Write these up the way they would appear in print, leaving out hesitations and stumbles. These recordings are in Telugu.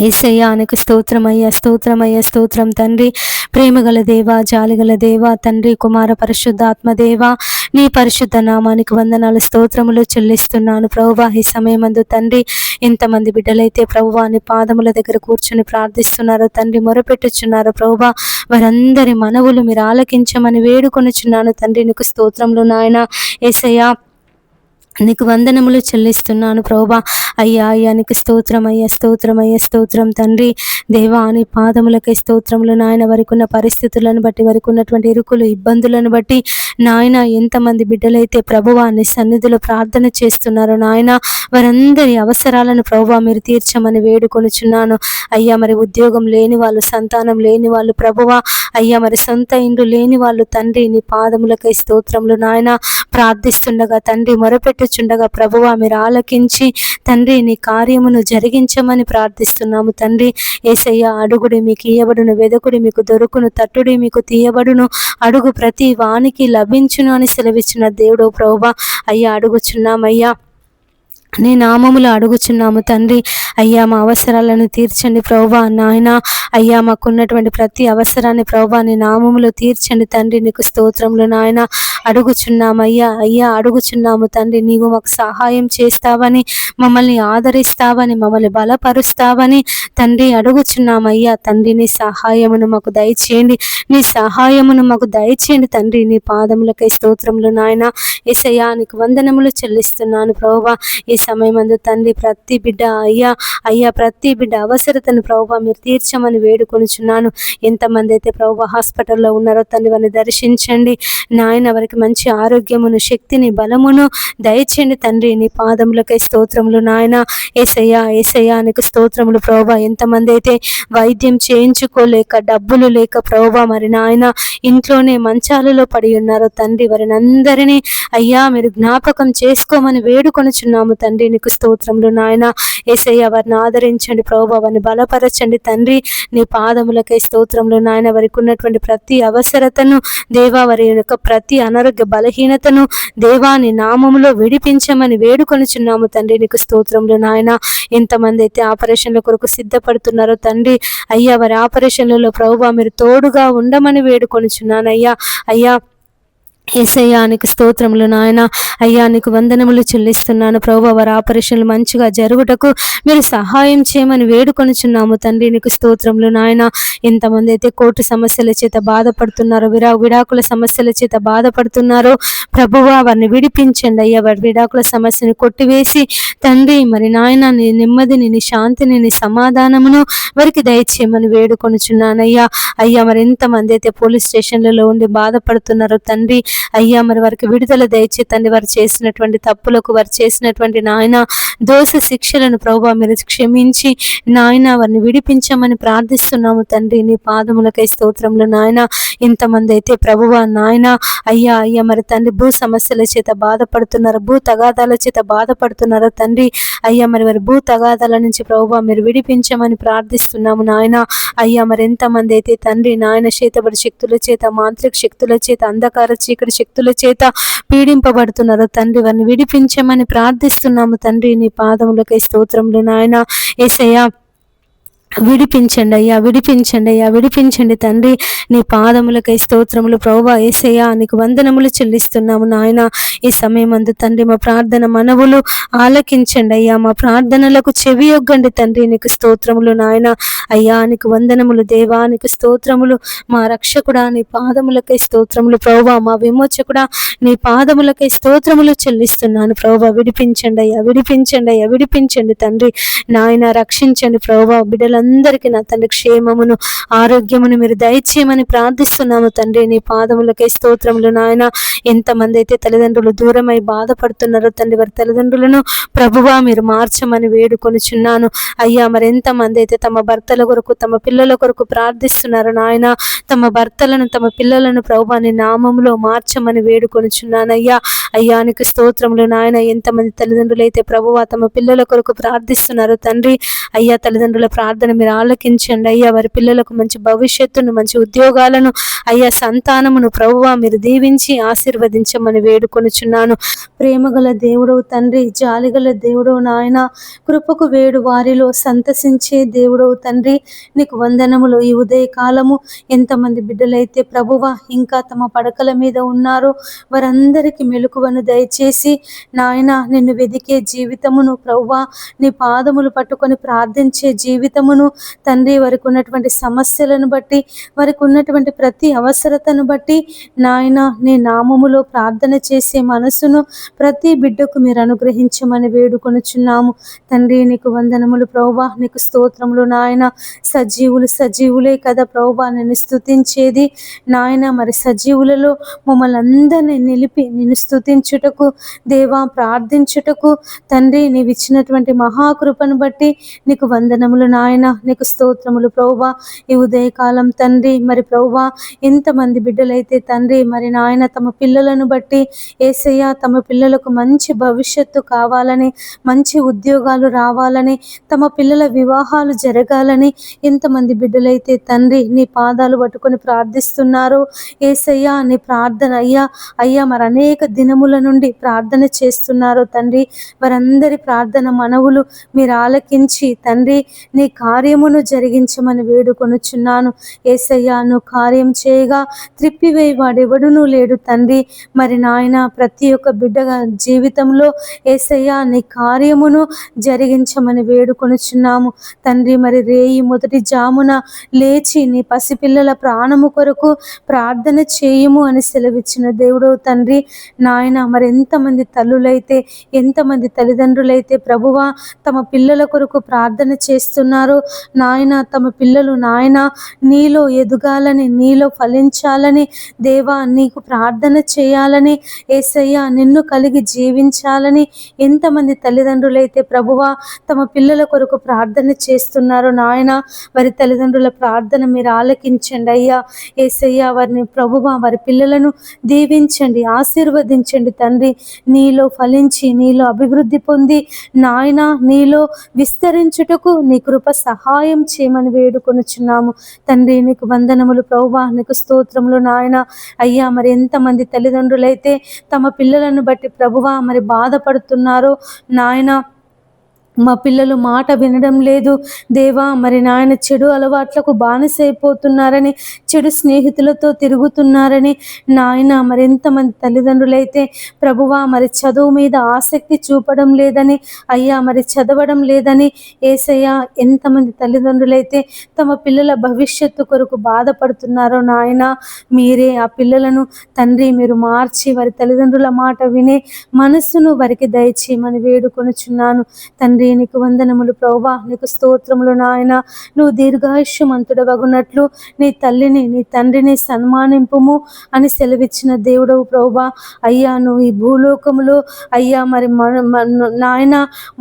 యేసయ్యా నీకు స్తోత్రమయ్యా, స్తోత్రమయ్యా, స్తోత్రం తండ్రి. ప్రేమగల దేవా, జాలిగల దేవా, తండ్రి, కుమార, పరిశుద్ధాత్మ దేవా, నీ పరిశుద్ధ నామానికి వందనాలు, స్తోత్రములు చెల్లిస్తున్నాను ప్రభువా. ఈ సమయమందు తండ్రి ఎంతమంది బిడ్డలైతే ప్రభువా నీ పాదముల దగ్గర కూర్చొని ప్రార్థిస్తున్నారో తండ్రి, మొరపెట్టుచున్నారో ప్రభువా, వారందరి మనవులు మీరు ఆలకించమని వేడుకొనుచున్నాను తండ్రి. నీకు స్తోత్రములు నాయన. యేసయ్యా నీకు వందనములు చెల్లిస్తున్నాను ప్రభువా. అయ్యా అయ్యా నీకు స్తోత్రం అయ్యా, స్తోత్రం అయ్యా, స్తోత్రం తండ్రి. దేవా నీ పాదములకై స్తోత్రములు నాయన. వారికి ఉన్న పరిస్థితులను బట్టి, వారికి ఉన్నటువంటి ఇరుకులు ఇబ్బందులను బట్టి నాయన ఎంతమంది బిడ్డలైతే ప్రభువా నీ సన్నిధిలో ప్రార్థన చేస్తున్నారో నాయన, వారందరి అవసరాలను ప్రభువా మీరు తీర్చమని వేడుకొనుచున్నాను అయ్యా. మరి ఉద్యోగం లేని వాళ్ళు, సంతానం లేని వాళ్ళు ప్రభువా, అయ్యా మరి సొంత ఇండ్లు లేని వాళ్ళు తండ్రి నీ పాదములకై స్తోత్రములు నాయన. ప్రార్థిస్తుండగా తండ్రి, మొరపెట్టుచుండగా ప్రభువా మీరు ఆలకించి తండ్రి నీ కార్యమును జరిగించమని ప్రార్థిస్తున్నాము తండ్రి. యేసయ్య అడుగుడి మీకు ఇయ్యబడును, వెదకుడి మీకు దొరుకును, తట్టుడి మీకు తీయబడును, అడుగు ప్రతి వానికి లభించును అని సెలవిచ్చిన దేవుడు ప్రభువా. అయ్యా అడుగుచున్నామయ్యా, నీ నామములు అడుగుచున్నాము తండ్రి. అయ్యా మా అవసరాలను తీర్చండి ప్రభువా నాయన. అయ్యా మాకున్నటువంటి ప్రతి అవసరాన్ని ప్రభువా నీ నామములు తీర్చండి తండ్రి. నీకు స్తోత్రములు నాయన. అడుగుచున్నామయ్యా, అయ్యా అడుగుచున్నాము తండ్రి. నీవు మాకు సహాయం చేస్తావని, మమ్మల్ని ఆదరిస్తావని, మమ్మల్ని బలపరుస్తావని తండ్రి అడుగుచున్నామయ్యా. తండ్రి నీ సహాయమును మాకు దయచేయండి, నీ సహాయమును మాకు దయచేయండి తండ్రి. నీ పాదములకై స్తోత్రములు నాయన. యేసయ్యా నీకు వందనములు చెల్లిస్తున్నాను ప్రభువా. ఈ సమయమందు తండ్రి ప్రతి బిడ్డ అయ్యా అయ్యా ప్రతి బిడ్డ అవసరతను ప్రభువా మీరు తీర్చమని వేడుకొనుచున్నాను. ఎంతమంది అయితే ప్రభువా హాస్పిటల్లో ఉన్నారో తండ్రి వారిని దర్శించండి నాయన. వారికి మంచి ఆరోగ్యమును, శక్తిని, బలమును దయచేయండి తండ్రి. నీ పాదములకై స్తోత్రములు నాయన. యేసయ్యా యేసయ్యా నీకు స్తోత్రములు ప్రభువా. ఎంతమంది అయితే వైద్యం చేయించుకోలేక, డబ్బులు లేక ప్రభువా మరి నాయన ఇంట్లోనే మంచాలలో పడి ఉన్నారో తండ్రి, వారిని అందరినీ అయ్యా మీరు జ్ఞాపకం చేసుకోమని వేడుకొనుచున్నాము తండ్రి. నీకు స్తోత్రములు నాయన. యేసయ్య వారిని ఆదరించండి ప్రభువా, వారిని బలపరచండి తండ్రి. నీ పాదములకై స్తోత్రములు నాయన. వారికి ఉన్నటువంటి ప్రతి అవసరతను దేవా, వారి యొక్క ప్రతి అనారోగ్య బలహీనతను దేవా నీ నామములో విడిపించమని వేడుకొనుచున్నాము తండ్రి. నీకు స్తోత్రములు నాయన. ఎంతమంది అయితే ఆపరేషన్ల కొరకు సిద్ధపడుతున్నారో తండ్రి, అయ్యా వారి ఆపరేషన్లలో ప్రభువా మీరు తోడుగా ఉండమని వేడుకొనుచున్నాను అయ్యా. అయ్యా యేసయ్యా నీకు స్తోత్రములు నాయన. అయ్యా నీకు వందనములు చెల్లిస్తున్నాను ప్రభువా. వారి ఆపరేషన్లు మంచిగా జరుగుటకు మీరు సహాయం చేయమని వేడుకొనుచున్నాము తండ్రి. నీకు స్తోత్రములు నాయన. ఎంతమంది అయితే కోర్టు సమస్యల చేత బాధపడుతున్నారో, విడాకుల సమస్యల చేత బాధపడుతున్నారో ప్రభువా వారిని విడిపించండి అయ్యా. వారి విడాకుల సమస్యను కొట్టివేసి తండ్రి మరి నాయన నీ నెమ్మదిని, నీ శాంతిని, నీ సమాధానమును వారికి దయచేయమని వేడుకొనుచున్నానయ్యా. అయ్యా మరి ఎంతమంది అయితే పోలీస్ స్టేషన్లలో ఉండి బాధపడుతున్నారో తండ్రి, అయ్యా మరి వారికి విడుదల దయచేతండి. వారు చేసినటువంటి తప్పులకు, వారు చేసినటువంటి నాయన దోష శిక్షలను ప్రభువా మీరు క్షమించి నాయన వారిని విడిపించమని ప్రార్థిస్తున్నాము తండ్రి. నీ పాదములకై స్తోత్రములు నాయన. ఇంతమంది అయితే ప్రభువా నాయన అయ్యా అయ్యా మరి తండ్రి భూ సమస్యల చేత బాధపడుతున్నారు, భూ తగాదాల చేత బాధపడుతున్నారు తండ్రి. అయ్యా మరి వారి భూ తగాదాల నుంచి ప్రభువా మీరు విడిపించమని ప్రార్థిస్తున్నాము నాయన. అయ్యా మరి ఎంతమంది అయితే తండ్రి నాయన చేతబడి శక్తుల చేత, మాంత్రిక శక్తుల చేత, అంధకార చీకటి శక్తుల చేత పీడింపబడుతున్నారు తండ్రి, వారిని విడిపించమని ప్రార్థిస్తున్నాము తండ్రి. నీ పాదములకై స్తోత్రములు నాయన. యేసయ్యా విడిపించండి అయ్యా, విడిపించండి అయ్యా, విడిపించండి తండ్రి. నీ పాదములకై స్తోత్రములు ప్రభువా. యేసయ్యా నీకు వందనములు చెల్లిస్తున్నాము నాయన. ఈ సమయమందు తండ్రి మా ప్రార్థన మనవులు ఆలకించండి అయ్యా. మా ప్రార్థనలకు చెవియొగ్గండి తండ్రి. నీకు స్తోత్రములు నాయన. అయ్యా నీకు వందనములు దేవా, నీకు స్తోత్రములు. మా రక్షకుడా నీ పాదములకై స్తోత్రములు ప్రభువా. మా విమోచకుడా నీ పాదములకై స్తోత్రములు చెల్లిస్తున్నాను ప్రభువా. విడిపించండి అయ్యా, విడిపించండి అయ్యా, విడిపించండి తండ్రి నాయన. రక్షించండి ప్రభువా. బిడ్డలందరికీ నా తండ్రి క్షేమమును, ఆరోగ్యమును మీరు దయచేయమని ప్రార్థిస్తున్నాము తండ్రి. నీ పాదములకై స్తోత్రములు నాయన. ఎంతమంది అయితే తల్లిదండ్రులు దూరమై బాధపడుతున్నారో తండ్రి, వారి తల్లిదండ్రులను ప్రభువా మీరు మార్చమని వేడుకొనుచున్నాను అయ్యా. మరి ఎంతమంది అయితే తమ భర్తల కొరకు, తమ పిల్లల కొరకు ప్రార్థిస్తున్నారు నాయన, తమ భర్తలను, తమ పిల్లలను ప్రభువా నీ నామములో మార్చమని వేడుకొనుచున్నానయ్యా. అయ్యా నీకు స్తోత్రములు నాయన. ఎంతమంది తల్లిదండ్రులు అయితే ప్రభువా తమ పిల్లల కొరకు ప్రార్థిస్తున్నారు తండ్రి, అయ్యా తల్లిదండ్రుల ప్రార్థన ప్రార్థన మీరు ఆలకించండి అయ్యా. వారి పిల్లలకు మంచి భవిష్యత్తును, మంచి ఉద్యోగాలను అయ్యా, సంతానమును ప్రభువా మీరు దీవించి ఆశీర్వదించమని వేడుకొనుచున్నాను. ప్రేమగల దేవుడవు తండ్రి, జాలిగల దేవుడవు నాయన, కృపకు వేడు వారిలో సంతసించే దేవుడవు తండ్రి, నీకు వందనములు. ఈ ఉదయ కాలము ఎంతమంది బిడ్డలైతే ప్రభువా ఇంకా తమ పడకల మీద ఉన్నారో వారందరికీ మెలకువను దయచేసి నాయన, నిన్ను వెదికే జీవితమును ప్రభువా, నీ పాదములు పట్టుకొని ప్రార్థించే జీవితమును తండ్రి, వారికి ఉన్నటువంటి సమస్యలను బట్టి, వారికి ఉన్నటువంటి ప్రతి అవసరతను బట్టి నాయన, నీ నామములో ప్రార్థన చేసే మనసును ప్రతి బిడ్డకు మీరు అనుగ్రహించమని వేడుకొనుచున్నాము తండ్రి. నీకు వందనములు ప్రభువా, నీకు స్తోత్రములు నాయన. సజీవులే కదా ప్రభువా నిన్ను స్తుతించేది నాయన. మరి సజీవులలో మమ్మల్ని అందరినీ నిలిపి నిన్ను స్తుతించుటకు దేవా, ప్రార్థించుటకు తండ్రి, నీవు ఇచ్చినటువంటి మహాకృపను బట్టి నీకు వందనములు నాయన. నీకు స్తోత్రములు ప్రభువా. ఈ ఉదయకాలం తండ్రి, మరి ప్రభువా ఎంతమంది బిడ్డలైతే తండ్రి మరి నాయన తమ పిల్లలను బట్టి యేసయ్య, తమ పిల్లలకు మంచి భవిష్యత్తు కావాలని, మంచి ఉద్యోగాలు రావాలని, తమ పిల్లల వివాహాలు జరగాలని ఎంతమంది బిడ్డలైతే తండ్రి నీ పాదాలు పట్టుకొని ప్రార్థిస్తున్నారు యేసయ్య. నీ ప్రార్థన అయ్యా మరి అనేక దినముల నుండి ప్రార్థన చేస్తున్నారు తండ్రి. వారందరి ప్రార్థన మనవులు మీరు ఆలకించి తండ్రి నీ కార్యమును జరిగించమని వేడుకొనుచున్నాను యేసయ్య. నువ్వు కార్యం చేయగా త్రిప్పివేయి వాడెవడునూ లేడు తండ్రి. మరి నాయన, ప్రతి ఒక్క బిడ్డ జీవితంలో యేసయ్య నీ కార్యమును జరిగించమని వేడుకొనుచున్నాము తండ్రి. మరి రేయి మొదటి జామున లేచి నీ పసిపిల్లల ప్రాణము కొరకు ప్రార్థన చేయుము అని సెలవిచ్చిన దేవుడవు తండ్రి నాయన. మరి ఎంతమంది తల్లులైతే, ఎంతమంది తల్లిదండ్రులైతే ప్రభువా తమ పిల్లల కొరకు ప్రార్థన చేస్తున్నారో నాయన, తమ పిల్లలు నాయన నీలో ఎదగాలని, నీలో ఫలించాలని దేవా, నీకు ప్రార్థన చేయాలని యేసయ్య, నిన్ను కలిగి జీవించాలని ఎంతమంది తల్లిదండ్రులైతే ప్రభువా తమ పిల్లల కొరకు ప్రార్థన చేస్తున్నారో నాయన, వారి తల్లిదండ్రుల ప్రార్థన మీరు ఆలకించండి అయ్యా యేసయ్య. వారిని ప్రభువా, వారి పిల్లలను దీవించండి, ఆశీర్వదించండి తండ్రి. నీలో ఫలించి, నీలో అభివృద్ధి పొంది నాయన, నీలో విస్తరించుటకు నీ కృప సహాయం చేయమని వేడుకొనుచున్నాము తండ్రి. నీకు వందనములు ప్రభువా, నీకు స్తోత్రములు నాయన. అయ్యా మరి ఎంతమంది తల్లిదండ్రులైతే తమ పిల్లలను బట్టి ప్రభువా మరి బాధపడుతున్నారో నాయన, మా పిల్లలు మాట వినడం లేదు దేవా, మరి నాయన చెడు అలవాట్లకు బానిసైపోతున్నారని, చెడు స్నేహితులతో తిరుగుతున్నారని నాయన, మరి ఎంతమంది తల్లిదండ్రులైతే ప్రభువా మరి చదువు మీద ఆసక్తి చూపడం లేదని, అయ్యా మరి చదవడం లేదని యేసయ్య, ఎంతమంది తల్లిదండ్రులైతే తమ పిల్లల భవిష్యత్తు కొరకు బాధపడుతున్నారో నాయన, మీరే ఆ పిల్లలను తండ్రి మీరు మార్చి వారి తల్లిదండ్రుల మాట వినే మనస్సును వారికి దయచేయమని వేడుకొనుచున్నాను తండ్రి. నీకు వందనములు ప్రభువా, నీకు స్తోత్రములు నాయన. నువ్వు దీర్ఘాయుష్యమంతుడవగునట్లు నీ తల్లిని, నీ తండ్రిని సన్మానింపుము అని సెలవిచ్చిన దేవుడవు ప్రభువా. అయ్యా నువ్వు ఈ భూలోకములో అయ్యా మరి నాయన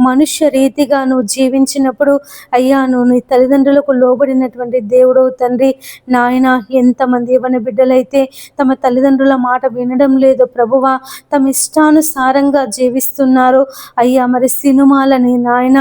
మనుష్య రీతిగా నువ్వు జీవించినప్పుడు అయ్యా నువ్వు నీ తల్లిదండ్రులకు లోబడినటువంటి దేవుడవు తండ్రి నాయన. ఎంతమంది యవ్వన బిడ్డలైతే తమ తల్లిదండ్రుల మాట వినడం లేదో ప్రభువా, తమ ఇష్టానుసారంగా జీవిస్తున్నారో అయ్యా మరి సినిమాలని నాయన,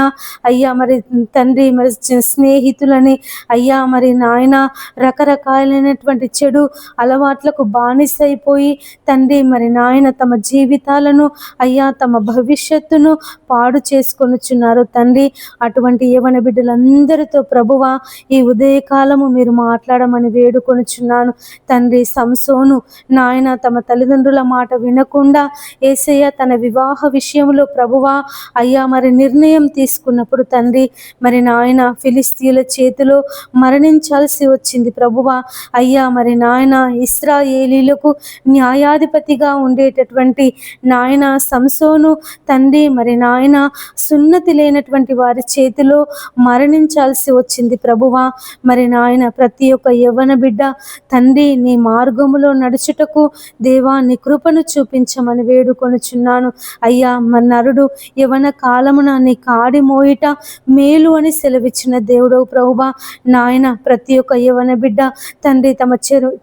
అయ్యా మరి తండ్రి మరి స్నేహితులని అయ్యా మరి నాయన రకరకాలైనటువంటి చెడు అలవాట్లకు బానిసైపోయి తండ్రి మరి నాయన తమ జీవితాలను అయ్యా తమ భవిష్యత్తును పాడు చేసుకొనుచున్నారు తండ్రి. అటువంటి యవ్వన బిడ్డలందరితో ప్రభువా ఈ ఉదయకాలము మీరు మాట్లాడమని వేడుకొనుచున్నాను తండ్రి. సంసోను నాయన తమ తల్లిదండ్రుల మాట వినకుండా యేసయ్య తన వివాహ విషయంలో ప్రభువా అయ్యా మరి నిర్ణయం తీసుకున్నప్పుడు తండ్రి మరి నాయన ఫిలిస్తీయుల చేతిలో మరణించాల్సి వచ్చింది ప్రభువా. అయ్యా మరి నాయన ఇశ్రాయేలీలకు న్యాయాధిపతిగా ఉండేటటువంటి నాయన సంసోను తండ్రి మరి నాయన సున్నతి లేనటువంటి వారి చేతిలో మరణించాల్సి వచ్చింది ప్రభువా. మరి నాయన ప్రతి ఒక్క యవ్వన బిడ్డ తండ్రి నీ మార్గములో నడుచుటకు దేవా నీ కృపను చూపించమని వేడుకొనుచున్నాను అయ్యా. మరి నరుడు యవ్వన కాలమున నీ కాడి మోయిట మేలు అని సెలవిచ్చిన దేవుడవు ప్రభువా. నాయన ప్రతి ఒక్క యవన బిడ్డ తండ్రి తమ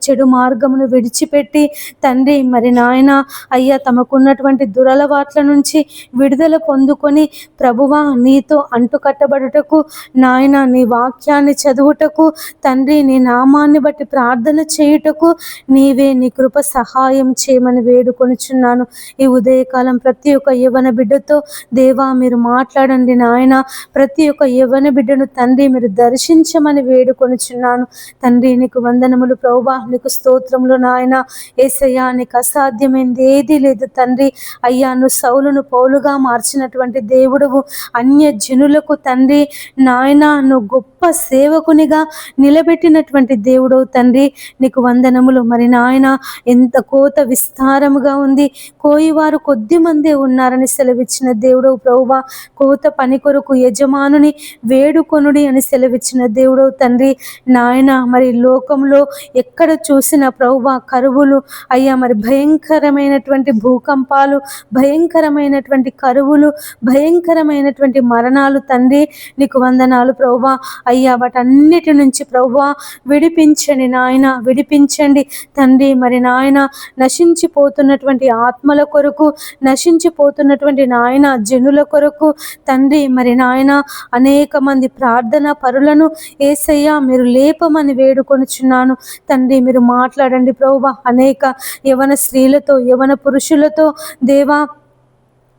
చెడు మార్గమును విడిచిపెట్టి తండ్రి మరి నాయన అయ్యా తమకున్నటువంటి దురలవాట్ల నుంచి విడుదల పొందుకొని ప్రభువా నీతో అంటుకట్టబడుటకు నాయన నీ వాక్యాన్ని చదువుటకు తండ్రి నీ నామాన్ని బట్టి ప్రార్థన చేయుటకు నీవే నీ కృప సహాయం చేయమని వేడుకొనుచున్నాను. ఈ ఉదయకాలం ప్రతి ఒక్క యవన బిడ్డతో దేవా మీరు మాట్లాడండి నాయన. ప్రతి ఒక్క యవన బిడ్డను తండ్రి మీరు దర్శించమని వేడుకొనుచున్నాను. తండ్రి నీకు వందనములు ప్రభువా, నీకు స్తోత్రములు నాయన. యేసయ్యా నీకు అసాధ్యమైంది ఏదీ లేదు తండ్రి. అయ్యా నువ్వు సౌలును పౌలుగా మార్చినటువంటి దేవుడువు. అన్య జనులకు తండ్రి నాయన నువ్వు గొప్ప సేవకునిగా నిలబెట్టినటువంటి దేవుడవు తండ్రి. నీకు వందనములు. మరి నాయన ఎంత కోత విస్తారముగా ఉంది, కోయివారు కొద్ది మందే ఉన్నారని సెలవిచ్చిన దేవుడవు ప్రభువా. కోత పని కొరకు యజమానుని వేడుకొనుడి అని సెలవిచ్చిన దేవుడవు తండ్రి. నాయన మరి లోకంలో ఎక్కడ చూసిన ప్రభువా కరువులు అయ్యా, మరి భయంకరమైనటువంటి భూకంపాలు, భయంకరమైనటువంటి కరువులు, భయంకరమైనటువంటి మరణాలు తండ్రి. నీకు వందనాలు ప్రభువా. అయ్యా వాటన్నిటి నుంచి ప్రభువా విడిపించండి నాయన, విడిపించండి తండ్రి. మరి నాయన నశించిపోతున్నటువంటి ఆత్మల కొరకు, నశించిపోతున్నటువంటి నాయన జనుల కొరకు తండ్రి మరి నాయన అనేక మంది ప్రార్థన పరులను యేసయ్యా మీరు లేపమని వేడుకొనుచున్నాను తండ్రి. మీరు మాట్లాడండి ప్రభువా. అనేక యవన స్త్రీలతో, యవన పురుషులతో దేవా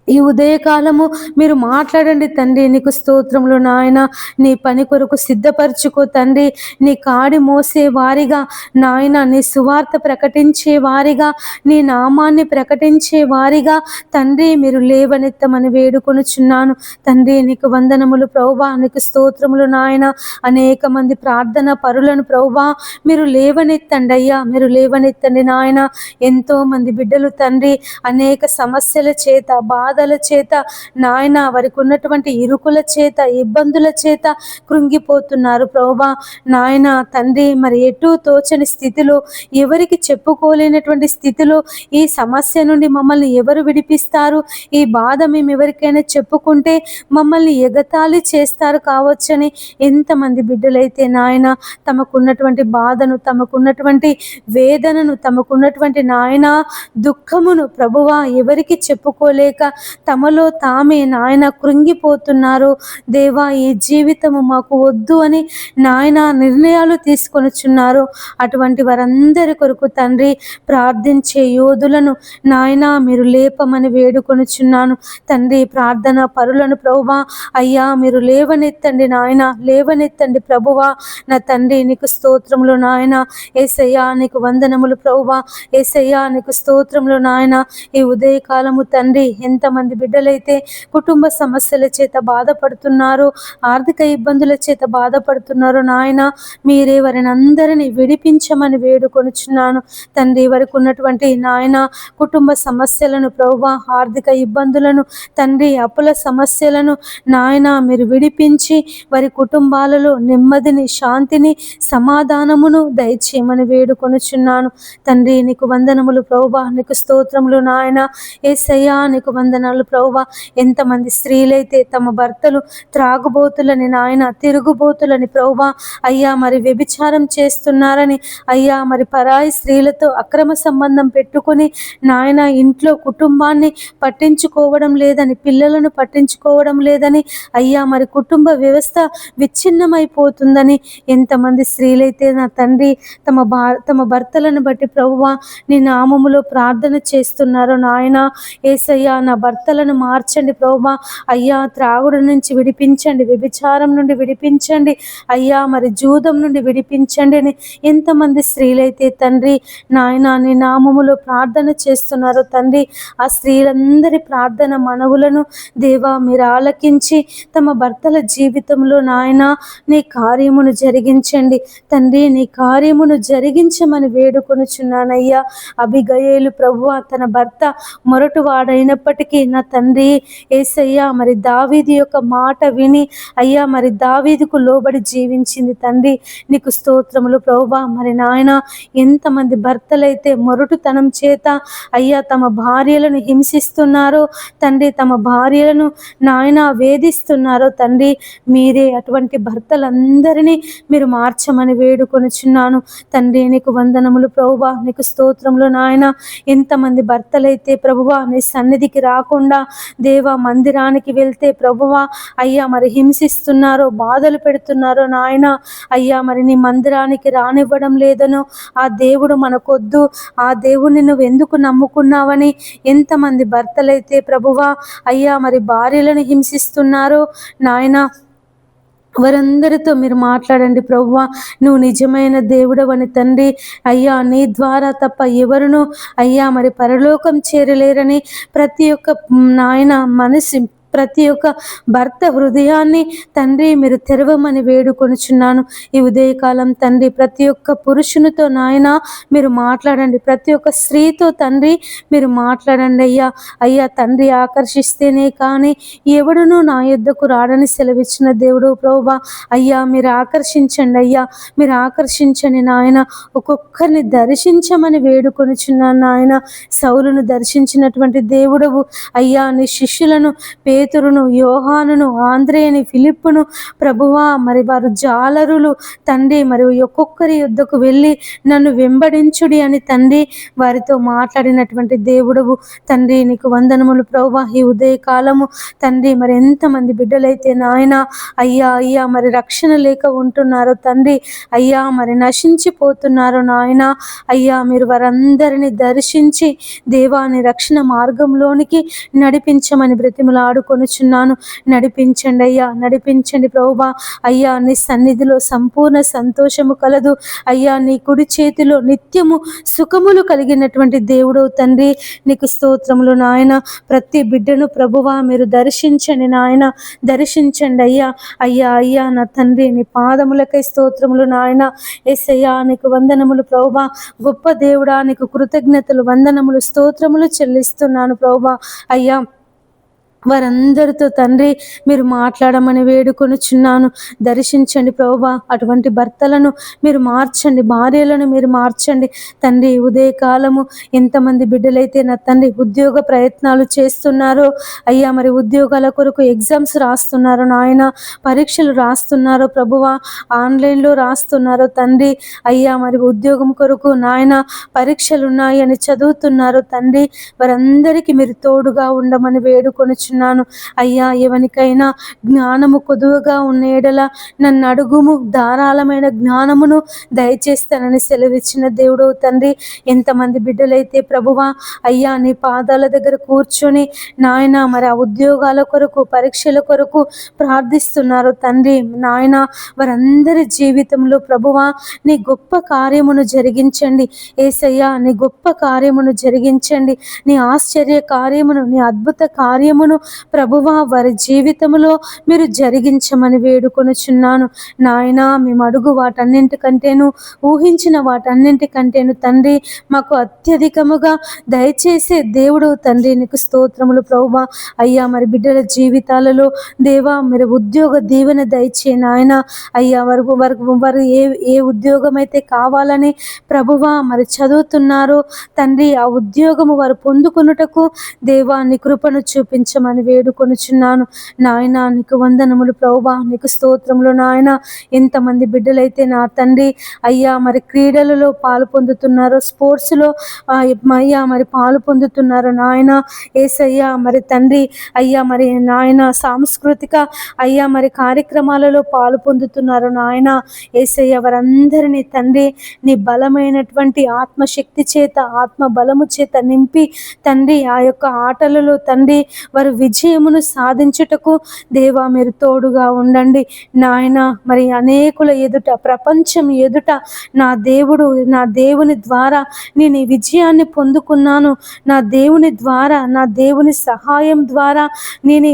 ఈ ఉదయకాలము మీరు మాట్లాడండి తండ్రి. నీకు స్తోత్రములు నాయన. నీ పని కొరకు సిద్ధపరచుకో తండ్రి. నీ కాడి మోసే వారిగా నాయన, నీ సువార్త ప్రకటించే వారిగా, నీ నామాన్ని ప్రకటించే వారిగా తండ్రి మీరు లేవనెత్తమని వేడుకొనుచున్నాను తండ్రి. నీకు వందనములు ప్రభువా, నీకు స్తోత్రములు నాయన. అనేక మంది ప్రార్థన పరులను ప్రభువా మీరు లేవనెత్తండి అయ్యా, మీరు లేవనెత్తండి నాయన. ఎంతో మంది బిడ్డలు తండ్రి అనేక సమస్యల చేత, బాధల చేత నాయన, వారికి ఉన్నటువంటి ఇరుకుల చేత, ఇబ్బందుల చేత కృంగిపోతున్నారు ప్రభువా. నాయన తండ్రి మరి ఎటు తోచని స్థితిలో, ఎవరికి చెప్పుకోలేనటువంటి స్థితిలో ఈ సమస్య నుండి మమ్మల్ని ఎవరు విడిపిస్తారు? ఈ బాధ మేము ఎవరికైనా చెప్పుకుంటే మమ్మల్ని ఎగతాళి చేస్తారు కావచ్చని ఎంతమంది బిడ్డలైతే నాయన తమకున్నటువంటి బాధను, తమకున్నటువంటి వేదనను, తమకున్నటువంటి నాయన దుఃఖమును ప్రభువా ఎవరికి చెప్పుకోలేక తమలో తామే నాయన కృంగిపోతున్నారు. దేవా ఈ జీవితము మాకు వద్దు అని నాయన నిర్ణయాలు తీసుకొనుచున్నారు. అటువంటి వారందరి కొరకు తండ్రి ప్రార్థించే యోధులను నాయన మీరు లేపమని వేడుకొనుచున్నాను తండ్రి. ప్రార్థన పరులను ప్రభువా అయ్యా మీరు లేవనెత్తండి నాయన, లేవనెత్తండి ప్రభువా. నా తండ్రి నీకు స్తోత్రములు నాయన. యేసయ్యా నీకు వందనములు ప్రభువా. యేసయ్యా నీకు స్తోత్రములు నాయన. ఈ ఉదయకాలము తండ్రి ఎంతమంది బిడ్డలైతే కుటుంబ సమస్యల చేత బాధపడుతున్నారు, ఆర్థిక ఇబ్బందుల చేత బాధపడుతున్నారు నాయన, మీరే వారిని అందరినీ విడిపించమని వేడుకొనుచున్నాను తండ్రి. వారికి ఉన్నటువంటి నాయన కుటుంబ సమస్యలను ప్రభువా, ఆర్థిక ఇబ్బందులను తండ్రి, అప్పుల సమస్యలను నాయన మీరు విడిపించి వారి కుటుంబాలలో నెమ్మదిని, శాంతిని, సమాధానమును దయచేయమని వేడుకొనుచున్నాను తండ్రి. నీకు వందనములు ప్రభువా, నీకు స్తోత్రములు నాయన. యేసయ్యా నీకు వందనాలు ప్రభువా. ఎంతమంది స్త్రీలైతే తమ భర్తలు త్రాగుబోతులని నాయన, తిరుగుబోతులని ప్రభువా అయ్యా మరి వ్యభిచారం చేస్తున్నారని అయ్యా, మరి పరాయి స్త్రీలతో అక్రమ సంబంధం పెట్టుకుని నాయన ఇంట్లో కుటుంబాన్ని పట్టించుకోవడం లేదని, పిల్లలను పట్టించుకోవడం లేదని అయ్యా, మరి కుటుంబ వ్యవస్థ విచ్ఛిన్నమైపోతుందని ఎంతమంది స్త్రీలైతే నా తండ్రి తమ భర్తలను బట్టి ప్రభువా నీ నామములో ప్రార్థన చేస్తున్నారో నాయన. యేసయ్యా నా భర్తలను మార్చండి ప్రభువా అయ్యా, త్రాగుడు నుంచి విడిపించండి, వ్యభిచారం నుండి విడిపించండి అయ్యా, మరి జూదం నుండి విడిపించండి అని ఎంతమంది స్త్రీలైతే తండ్రి నాయన నీ నామములో ప్రార్థన చేస్తున్నారో తండ్రి, ఆ స్త్రీలందరి ప్రార్థన మనవులను దేవా మీరు ఆలకించి తమ భర్తల జీవితంలో నాయన నీ కార్యమును జరిగించండి తండ్రి. నీ కార్యమును జరిగించమని వేడుకొనుచున్నానయ్యా. అబిగయేలు ప్రభువా తన భర్త మొరటువాడైనప్పటికీ నా తండ్రి యేసయ్యా మరి దావీదు యొక్క మాట విని అయ్యా మరి దావీదుకు లోబడి జీవించింది తండ్రి. నీకు స్తోత్రములు ప్రభువా. మరి నాయన ఎంతమంది భర్తలైతే మొరటుతనం చేత అయ్యా తమ భార్యలను హింసిస్తున్నారో తండ్రి, తమ భార్యలను నాయన వేధిస్తున్నారో తండ్రి, మీరే అటువంటి భర్తలందరినీ మీరు మార్చమని వేడుకొనుచున్నాను తండ్రి. నీకు వందనములు ప్రభువా, నీకు స్తోత్రములు నాయన. ఎంతమంది భర్తలైతే ప్రభువా నీ సన్నిధికి రాకుండా దేవా మందిరానికి వెళ్తే ప్రభువా అయ్యా మరి హింసిస్తున్నారో, బాధలు పెడుతున్నారో నాయన, అయ్యా మరి నీ మందిరానికి రానివ్వడం లేదనో, ఆ దేవుడు మనకొద్దు, ఆ దేవుడిని నువ్వు ఎందుకు నమ్ముకున్నావని ఎంతమంది భర్తలైతే ప్రభువా అయ్యా మరి భార్యలను హింసిస్తున్నారో నాయన, వారందరితో మీరు మాట్లాడండి ప్రభువా. నువ్వు నిజమైన దేవుడవని తండ్రి, అయ్యా నీ ద్వారా తప్ప ఎవరును అయ్యా మరి పరలోకం చేరలేరని ప్రతి ఒక్క నాయన మనసు, ప్రతి ఒక్క భర్త హృదయాన్ని తండ్రి మీరు తెరవమని వేడుకొనుచున్నాను ఈ ఉదయకాలం తండ్రి. ప్రతి ఒక్క పురుషునితో నాయన మీరు మాట్లాడండి, ప్రతి ఒక్క స్త్రీతో తండ్రి మీరు మాట్లాడండి అయ్యా. అయ్యా తండ్రి ఆకర్షిస్తేనే కానీ ఎవడును నా యొద్దకు రాడని సెలవిచ్చిన దేవుడు ప్రభువా. అయ్యా మీరు ఆకర్షించండి అయ్యా, మీరు ఆకర్షించండి నాయన. ఒక్కొక్కరిని దర్శించమని వేడుకొనుచున్నాను నాయన. సౌలును దర్శించినటువంటి దేవుడవు అయ్యా, నీ శిష్యులను పేతురును, యోహానును, ఆంద్రేయని, ఫిలిప్పును ప్రభువా మరి వారు జాలరులు తండ్రి, మరి ఒక్కొక్కరి యుద్ధకు వెళ్ళి నన్ను వెంబడించుడి అని తండ్రి వారితో మాట్లాడినటువంటి దేవుడవు తండ్రి. నీకు వందనములు ప్రభువా. ఈ ఉదయకాలము తండ్రి మరి ఎంతమంది బిడ్డలైతే నాయన అయ్యా అయ్యా మరి రక్షణ లేక ఉంటున్నారో తండ్రి, అయ్యా మరి నశించిపోతున్నారో నాయన, అయ్యా మీరు వారందరినీ దర్శించి దేవాని రక్షణ మార్గంలోనికి నడిపించమని బ్రతిమలాడుకొనుచున్నాను. నడిపించండి అయ్యా, నడిపించండి ప్రభువా. అయ్యా నీ సన్నిధిలో సంపూర్ణ సంతోషము కలదు అయ్యా, నీ కుడి చేతిలో నిత్యము సుఖములు కలిగినటువంటి దేవుడు తండ్రి. నీకు స్తోత్రములు నాయన. ప్రతి బిడ్డను ప్రభువా మీరు దర్శించండి నాయన, దర్శించండి అయ్యా. అయ్యా అయ్యా నా తండ్రి నీ పాదములకై స్తోత్రములు నాయన. యేసయ్యా నీకు వందనములు ప్రభువా. గొప్ప దేవుడా నీకు కృతజ్ఞతలు, వందనములు, స్తోత్రములు చెల్లిస్తున్నాను ప్రభువా. అయ్యా వారందరితో తండ్రి మీరు మాట్లాడమని వేడుకొనుచున్నాను. దర్శించండి ప్రభువా. అటువంటి భర్తలను మీరు మార్చండి, భార్యలను మీరు మార్చండి తండ్రి. ఉదయకాలము ఎంతమంది బిడ్డలైతే నా తండ్రి ఉద్యోగ ప్రయత్నాలు చేస్తున్నారో అయ్యా, మరి ఉద్యోగాల కొరకు ఎగ్జామ్స్ రాస్తున్నారో నాయన, పరీక్షలు రాస్తున్నారో ప్రభువా, ఆన్లైన్లో రాస్తున్నారో తండ్రి, అయ్యా మరి ఉద్యోగం కొరకు నాయన పరీక్షలు ఉన్నాయి అని చదువుతున్నారో తండ్రి, వారందరికీ మీరు తోడుగా ఉండమని వేడుకొనుచున్నాను అయ్యా. ఎవరికైనా జ్ఞానము కొదువగా ఉన్న ఎడల నన్ను అడుగుము, ధారాళమైన జ్ఞానమును దయచేస్తానని సెలవిచ్చిన దేవుడు తండ్రి. ఎంతమంది బిడ్డలైతే ప్రభువా అయ్యా నీ పాదాల దగ్గర కూర్చొని నాయన మరి ఆ ఉద్యోగాల కొరకు, పరీక్షల కొరకు ప్రార్థిస్తున్నారు తండ్రి నాయన, వారందరి జీవితంలో ప్రభువా నీ గొప్ప కార్యమును జరిగించండి యేసయ్యా. నీ గొప్ప కార్యమును జరిగించండి, నీ ఆశ్చర్య కార్యమును, నీ అద్భుత కార్యమును ప్రభువా వారి జీవితంలో మీరు జరిగించమని వేడుకొనుచున్నాను నాయన. మేము అడుగు వాటన్నింటికంటేను, ఊహించిన వాటన్నింటికంటేను తండ్రి మాకు అత్యధికముగా దయచేసే దేవుడు తండ్రి. నీకు స్తోత్రములు ప్రభువా. అయ్యా మరి బిడ్డల జీవితాలలో దేవా మీరు ఉద్యోగ దీవెన దయచే నాయన. అయ్యా వారు ఏ ఉద్యోగం అయితే కావాలని ప్రభువా మరి చదువుతున్నారో తండ్రి, ఆ ఉద్యోగము వారు పొందుకొనుటకు దేవా నీ కృపను చూపించమని వేడుకొనుచున్నాను నాయన. నీకు వందనములు ప్రభువా. నీకు స్తోత్రములు నాయన. ఎంతమంది బిడ్డలైతే నా తండ్రి అయ్యా మరి క్రీడలలో పాలు పొందుతున్నారో, స్పోర్ట్స్లో అయ్యా మరి పాలు పొందుతున్నారు నాయన యేసయ్యా. మరి తండ్రి అయ్యా మరి నాయన సాంస్కృతిక అయ్యా మరి కార్యక్రమాలలో పాలు పొందుతున్నారు నాయన యేసయ్య. వారందరినీ తండ్రి నీ బలమైనటువంటి ఆత్మశక్తి చేత, ఆత్మ బలము చేత నింపి తండ్రి ఆ యొక్క ఆటలలో తండ్రి వారు విజయమును సాధించుటకు దేవా మీరు తోడుగా ఉండండి నాయన. మరి అనేకుల ఎదుట, ప్రపంచం ఎదుట నా దేవుని ద్వారా నేను ఈ విజయాన్ని పొందుకున్నాను, నా దేవుని ద్వారా, నా దేవుని సహాయం ద్వారా నేను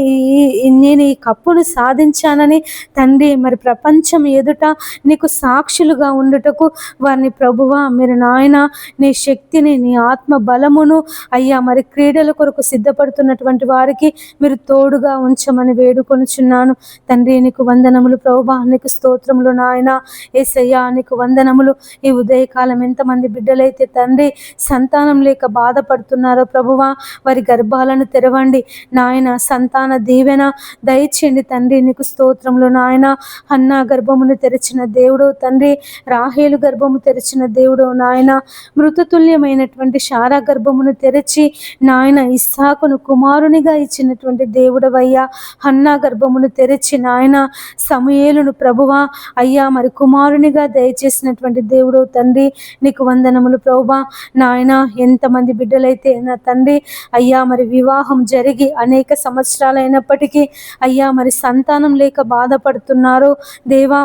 ఈ కప్పును సాధించానని తండ్రి మరి ప్రపంచం ఎదుట నీకు సాక్షులుగా ఉండుటకు వారిని ప్రభువా మీరు నాయన నీ శక్తిని, నీ ఆత్మ బలమును అయ్యా మరి క్రీడల కొరకు సిద్ధపడుతున్నటువంటి వారికి మీరు తోడుగా ఉంచమని వేడుకొనుచున్నాను తండ్రి. నీకు వందనములు ప్రభువా, నీకు స్తోత్రములు నాయన. యేసయ్యా నీకు వందనములు. ఈ ఉదయకాలం ఎంతమంది బిడ్డలైతే తండ్రి సంతానం లేక బాధపడుతున్నారో ప్రభువా వారి గర్భాలను తెరవండి నాయన. సంతాన దీవెన దయచేయండి తండ్రి. నీకు స్తోత్రములు నాయన. హన్నా గర్భమును తెరిచిన దేవుడు తండ్రి, రాహేలు గర్భము తెరిచిన దేవుడు నాయన. మృతతుల్యమైనటువంటి శారా గర్భమును తెరిచి నాయన ఇస్సాకును కుమారునిగా ఇచ్చినటువంటి దేవుడవయ్యా. హన్నా గర్భమును తెరిచి నాయన సమూయేలును ప్రభువా అయ్యా మరి కుమారునిగా దయచేసినటువంటి దేవుడు తండ్రి. నీకు వందనములు ప్రభువా నాయన. ఎంతమంది బిడ్డలైతే నా తండ్రి అయ్యా మరి వివాహం జరిగి అనేక సంవత్సరాలైనప్పటికీ అయ్యా మరి సంతానం లేక బాధపడుతున్నారో దేవా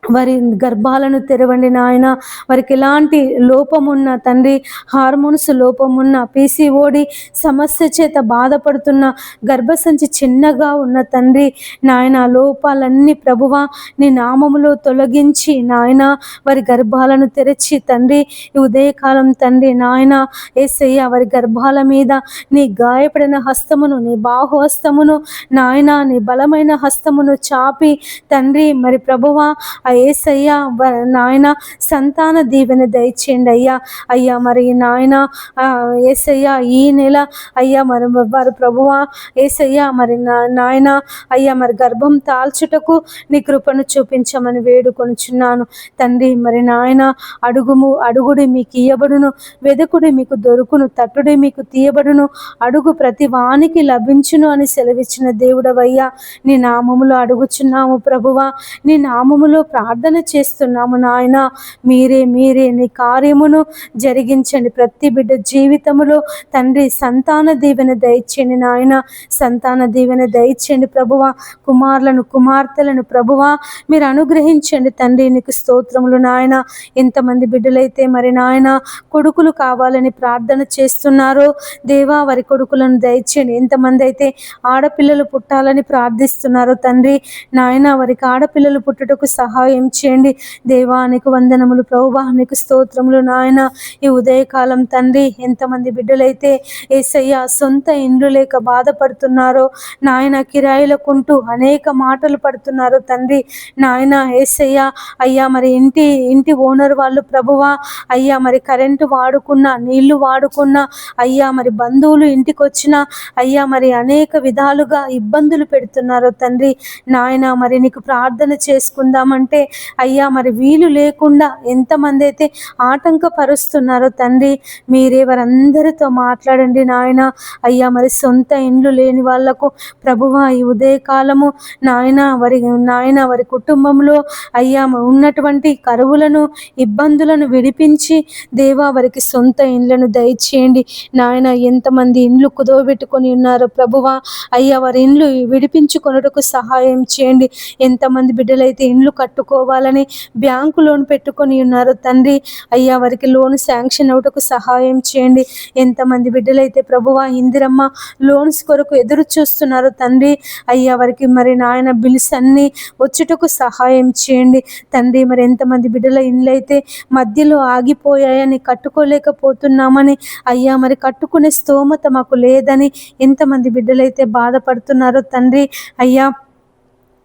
వారి గర్భాలను తెరవండి నాయన. వారికి ఎలాంటి లోపమున్న తండ్రి, హార్మోన్స్ లోపమున్న, పీసీఓడి సమస్య చేత బాధపడుతున్న, గర్భసంచి చిన్నగా ఉన్న తండ్రి నాయన లోపాలన్నీ ప్రభువా నీ నామములో తొలగించి నాయన వారి గర్భాలను తెరచి తండ్రి ఈ ఉదయకాలం తండ్రి నాయన యేసయ్య వారి గర్భాల మీద నీ గాయపడిన హస్తమును, నీ బాహుహస్తమును నాయన, నీ బలమైన హస్తమును చాపి తండ్రి మరి ప్రభువా యేసయ్యా నాయన సంతాన దీవెన దయచేయండి అయ్యా. అయ్యా మరి నాయన యేసయ్యా ఈ నెల అయ్యా మరి వారు ప్రభువా యేసయ్యా మరి నాయన అయ్యా మరి గర్భం తాల్చుటకు నీ కృపను చూపించమని వేడుకొనుచున్నాను తండ్రి. మరి నాయన అడుగుడి మీకు ఇయ్యబడును, వెదకుడి మీకు దొరుకును, తట్టుడి మీకు తీయబడును, అడుగు ప్రతి వానికి లభించును అని సెలవిచ్చిన దేవుడవయ్యా. నీ నామములో అడుగుచున్నాము ప్రభువా, నీ నామములో ప్రార్థన చేస్తున్నాము నాయన. మీరే నీ కార్యమును జరిగించండి. ప్రతి బిడ్డ జీవితములో తండ్రి సంతాన దీవెన దయచేయండి నాయన. సంతాన దీవెన దయచేయండి ప్రభువా. కుమారులను, కుమార్తెలను ప్రభువా మీరు అనుగ్రహించండి తండ్రి. నీకు స్తోత్రములు నాయన. ఎంతమంది బిడ్డలైతే మరి నాయన కొడుకులు కావాలని ప్రార్థన చేస్తున్నారో దేవా వారి కొడుకులను దయచేయండి. ఎంతమంది అయితే ఆడపిల్లలు పుట్టాలని ప్రార్థిస్తున్నారో తండ్రి నాయన వారికి ఆడపిల్లలు పుట్టుటకు సహాయం చేయండి దేవా. నీకు వందనములు ప్రభువా, నీకు స్తోత్రములు నాయన. ఈ ఉదయకాలం తండ్రి ఎంతమంది బిడ్డలైతే యేసయ్య సొంత ఇండ్లు లేక బాధపడుతున్నారో నాయన, కిరాయిలకుంటూ అనేక మాటలు పడుతున్నారో తండ్రి నాయన యేసయ్య అయ్యా మరి ఇంటి ఓనర్ వాళ్ళు ప్రభువా అయ్యా మరి కరెంటు వాడుకున్నా, నీళ్లు వాడుకున్నా అయ్యా మరి బంధువులు ఇంటికి వచ్చినా అయ్యా మరి అనేక విధాలుగా ఇబ్బందులు పెడుతున్నారో తండ్రి నాయన. మరి నీకు ప్రార్థన చేసుకుందామంటే అయ్యా మరి వీలు లేకుండా ఎంతమంది అయితే ఆటంకపరుస్తున్నారో తండ్రి మీరే వారందరితో మాట్లాడండి నాయన. అయ్యా మరి సొంత ఇండ్లు లేని వాళ్లకు ప్రభువా ఈ ఉదయకాలము నాయన వారి కుటుంబంలో అయ్యా ఉన్నటువంటి కరువులను, ఇబ్బందులను విడిపించి దేవా వారికి సొంత ఇండ్లను దయచేయండి నాయన. ఎంతమంది ఇండ్లు కుదవబెట్టుకొని ఉన్నారో ప్రభువా అయ్యా వారి ఇండ్లు విడిపించుకొనుటకు సహాయం చేయండి. ఎంతమంది బిడ్డలైతే ఇండ్లు కట్టుకోవాలని బ్యాంకు లోన్ పెట్టుకొని ఉన్నారో తండ్రి అయ్యా వారికి లోన్ శాంక్షన్ అవుటకు సహాయం చేయండి. ఎంతమంది బిడ్డలైతే ప్రభువా ఇందిరమ్మ లోన్స్ కొరకు ఎదురు చూస్తున్నారు తండ్రి అయ్యా వారికి మరి నాయన బిల్స్ అన్నీ వచ్చుటకు సహాయం చేయండి తండ్రి. మరి ఎంతమంది బిడ్డల ఇండ్లు అయితే మధ్యలో ఆగిపోయాయని, కట్టుకోలేకపోతున్నామని అయ్యా మరి కట్టుకునే స్తోమత మాకు లేదని ఎంతమంది బిడ్డలైతే బాధపడుతున్నారో తండ్రి అయ్యా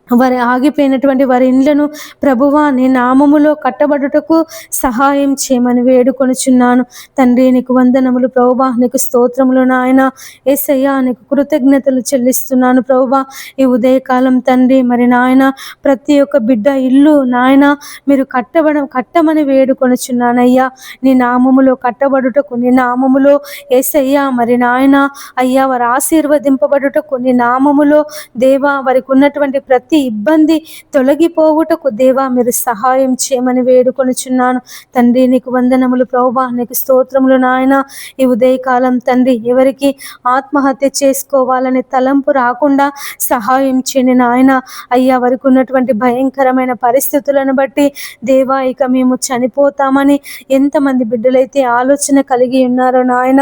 వారి ఆగిపోయినటువంటి వారి ఇండ్లను ప్రభువా నీ నామములో కట్టబడుటకు సహాయం చేయమని వేడుకొనుచున్నాను తండ్రి. నీకు వందనములు ప్రభువా, నీకు స్తోత్రములు నాయన. యేసయ్యా నీకు కృతజ్ఞతలు చెల్లిస్తున్నాను ప్రభువా. ఈ ఉదయకాలం తండ్రి మరి నాయన ప్రతి ఒక్క బిడ్డ ఇల్లు నాయన మీరు కట్టమని వేడుకొనుచున్నానయ్యా. నీ నామములో కట్టబడుటకు, నీ నామములో యేసయ్యా మరి నాయన అయ్యా వారు ఆశీర్వదింపబడుటకు, నీ నామములో దేవా వారికి ఉన్నటువంటి ప్రతి ప్రతి ఇబ్బంది తొలగిపోవుటకు దేవా మీరు సహాయం చేయమని వేడుకొనుచున్నాను తండ్రి. నీకు వందనములు ప్రభువా, నీకు స్తోత్రములు నాయన. ఈ ఉదయకాలం తండ్రి ఎవరికి ఆత్మహత్య చేసుకోవాలనే తలంపు రాకుండా సహాయం చేయని నాయన. అయ్యా వారికి ఉన్నటువంటి భయంకరమైన పరిస్థితులను బట్టి దేవా ఇక మేము చనిపోతామని ఎంతమంది బిడ్డలైతే ఆలోచన కలిగి ఉన్నారో నాయన.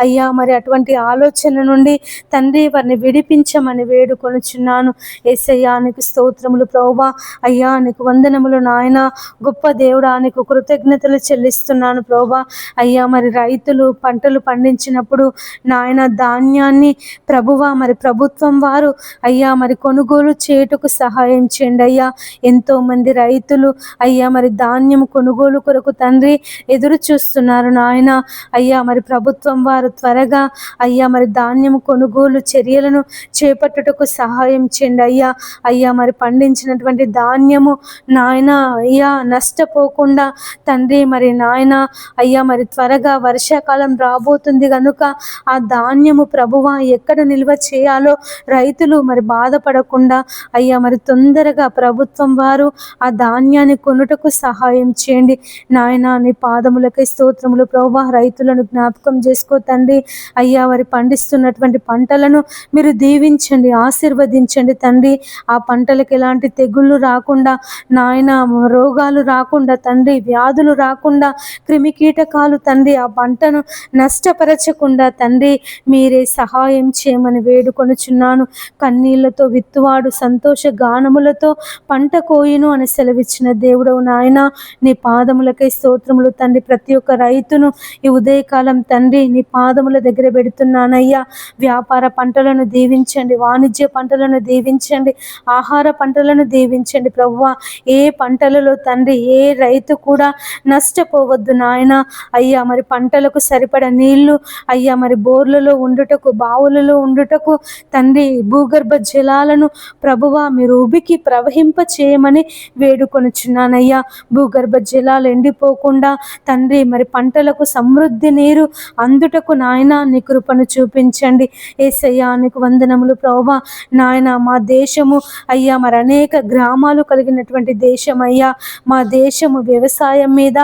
అయ్యా మరి అటువంటి ఆలోచన నుండి తండ్రి వారిని విడిపించమని వేడుకొనుచున్నాను. యేసయ్యా నీకు స్తోత్రములు ప్రభువా. అయ్యా నీకు వందనములు నాయన. గొప్ప దేవుడా నీకు కృతజ్ఞతలు చెల్లిస్తున్నాను ప్రభువా. అయ్యా మరి రైతులు పంటలు పండించినప్పుడు నాయన ధాన్యాన్ని ప్రభువా మరి ప్రభుత్వం వారు అయ్యా మరి కొనుగోలు చేయుటకు సహాయం చేయండి అయ్యా. ఎంతో మంది రైతులు అయ్యా మరి ధాన్యం కొనుగోలు కొరకు తండ్రి ఎదురు చూస్తున్నారు నాయన. అయ్యా మరి ప్రభుత్వం వారు త్వరగా అయ్యా మరి ధాన్యం కొనుగోలు చర్యలను చేపట్టుటకు సహాయం చేయండి అయ్యా. అయ్యా మరి పండించినటువంటి ధాన్యము నాయన అయ్యా నష్టపోకుండా తండ్రి మరి నాయన అయ్యా మరి త్వరగా వర్షాకాలం రాబోతుంది కనుక ఆ ధాన్యము ప్రభువా ఎక్కడ నిల్వ చేయాలో రైతులు మరి బాధపడకుండా అయ్యా మరి తొందరగా ప్రభుత్వం వారు ఆ ధాన్యాన్ని కొనుటకు సహాయం చేయండి నాయన. నీ పాదములకై స్తోత్రములు ప్రభువా. రైతులను జ్ఞాపకం చేసుకో తండ్రి. అయ్యా వారి పండిస్తున్నటువంటి పంటలను మీరు దీవించండి, ఆశీర్వదించండి తండ్రి. ఆ పంటలకు ఎలాంటి తెగుళ్ళు రాకుండా నాయన, రోగాలు రాకుండా తండ్రి, వ్యాధులు రాకుండా, క్రిమికీటకాలు తండ్రి ఆ పంటను నష్టపరచకుండా తండ్రి మీరే సహాయం చేయమని వేడుకొనుచున్నాను. కన్నీళ్లతో విత్తువాడు సంతోష గానములతో పంట కోయును అని సెలవిచ్చిన దేవుడవు నాయన. నీ పాదములకై స్తోత్రములు తండ్రి. ప్రతి ఒక్క రైతును ఈ ఉదయకాలం తండ్రి నీ పాదముల దగ్గర పెడుతున్నానయ్యా. వ్యాపార పంటలను దీవించండి, వాణిజ్య పంటలను దీవించండి, ఆహార పంటలను దీవించండి ప్రభువా. ఏ పంటలలో తండ్రి ఏ రైతు కూడా నష్టపోవద్దు నాయన. అయ్యా మరి పంటలకు సరిపడ నీళ్లు అయ్యా మరి బోర్లలో ఉండుటకు, బావులలో ఉండుటకు తండ్రి భూగర్భ జలాలను ప్రభువా మీరు ఉబికి ప్రవహింప చేయమని వేడుకొనుచున్నానయ్యా. భూగర్భ జలాలు ఎండిపోకుండా తండ్రి మరి పంటలకు సమృద్ధి నీరు అందుటకు నాయన నీ కృపను చూపించండి. యేసయ్యా నీకు వందనములు ప్రభువా. నాయన మా దేశము అయ్యా మరి అనేక గ్రామాలు కలిగినటువంటి దేశం అయ్యా. మా దేశము వ్యవసాయం మీద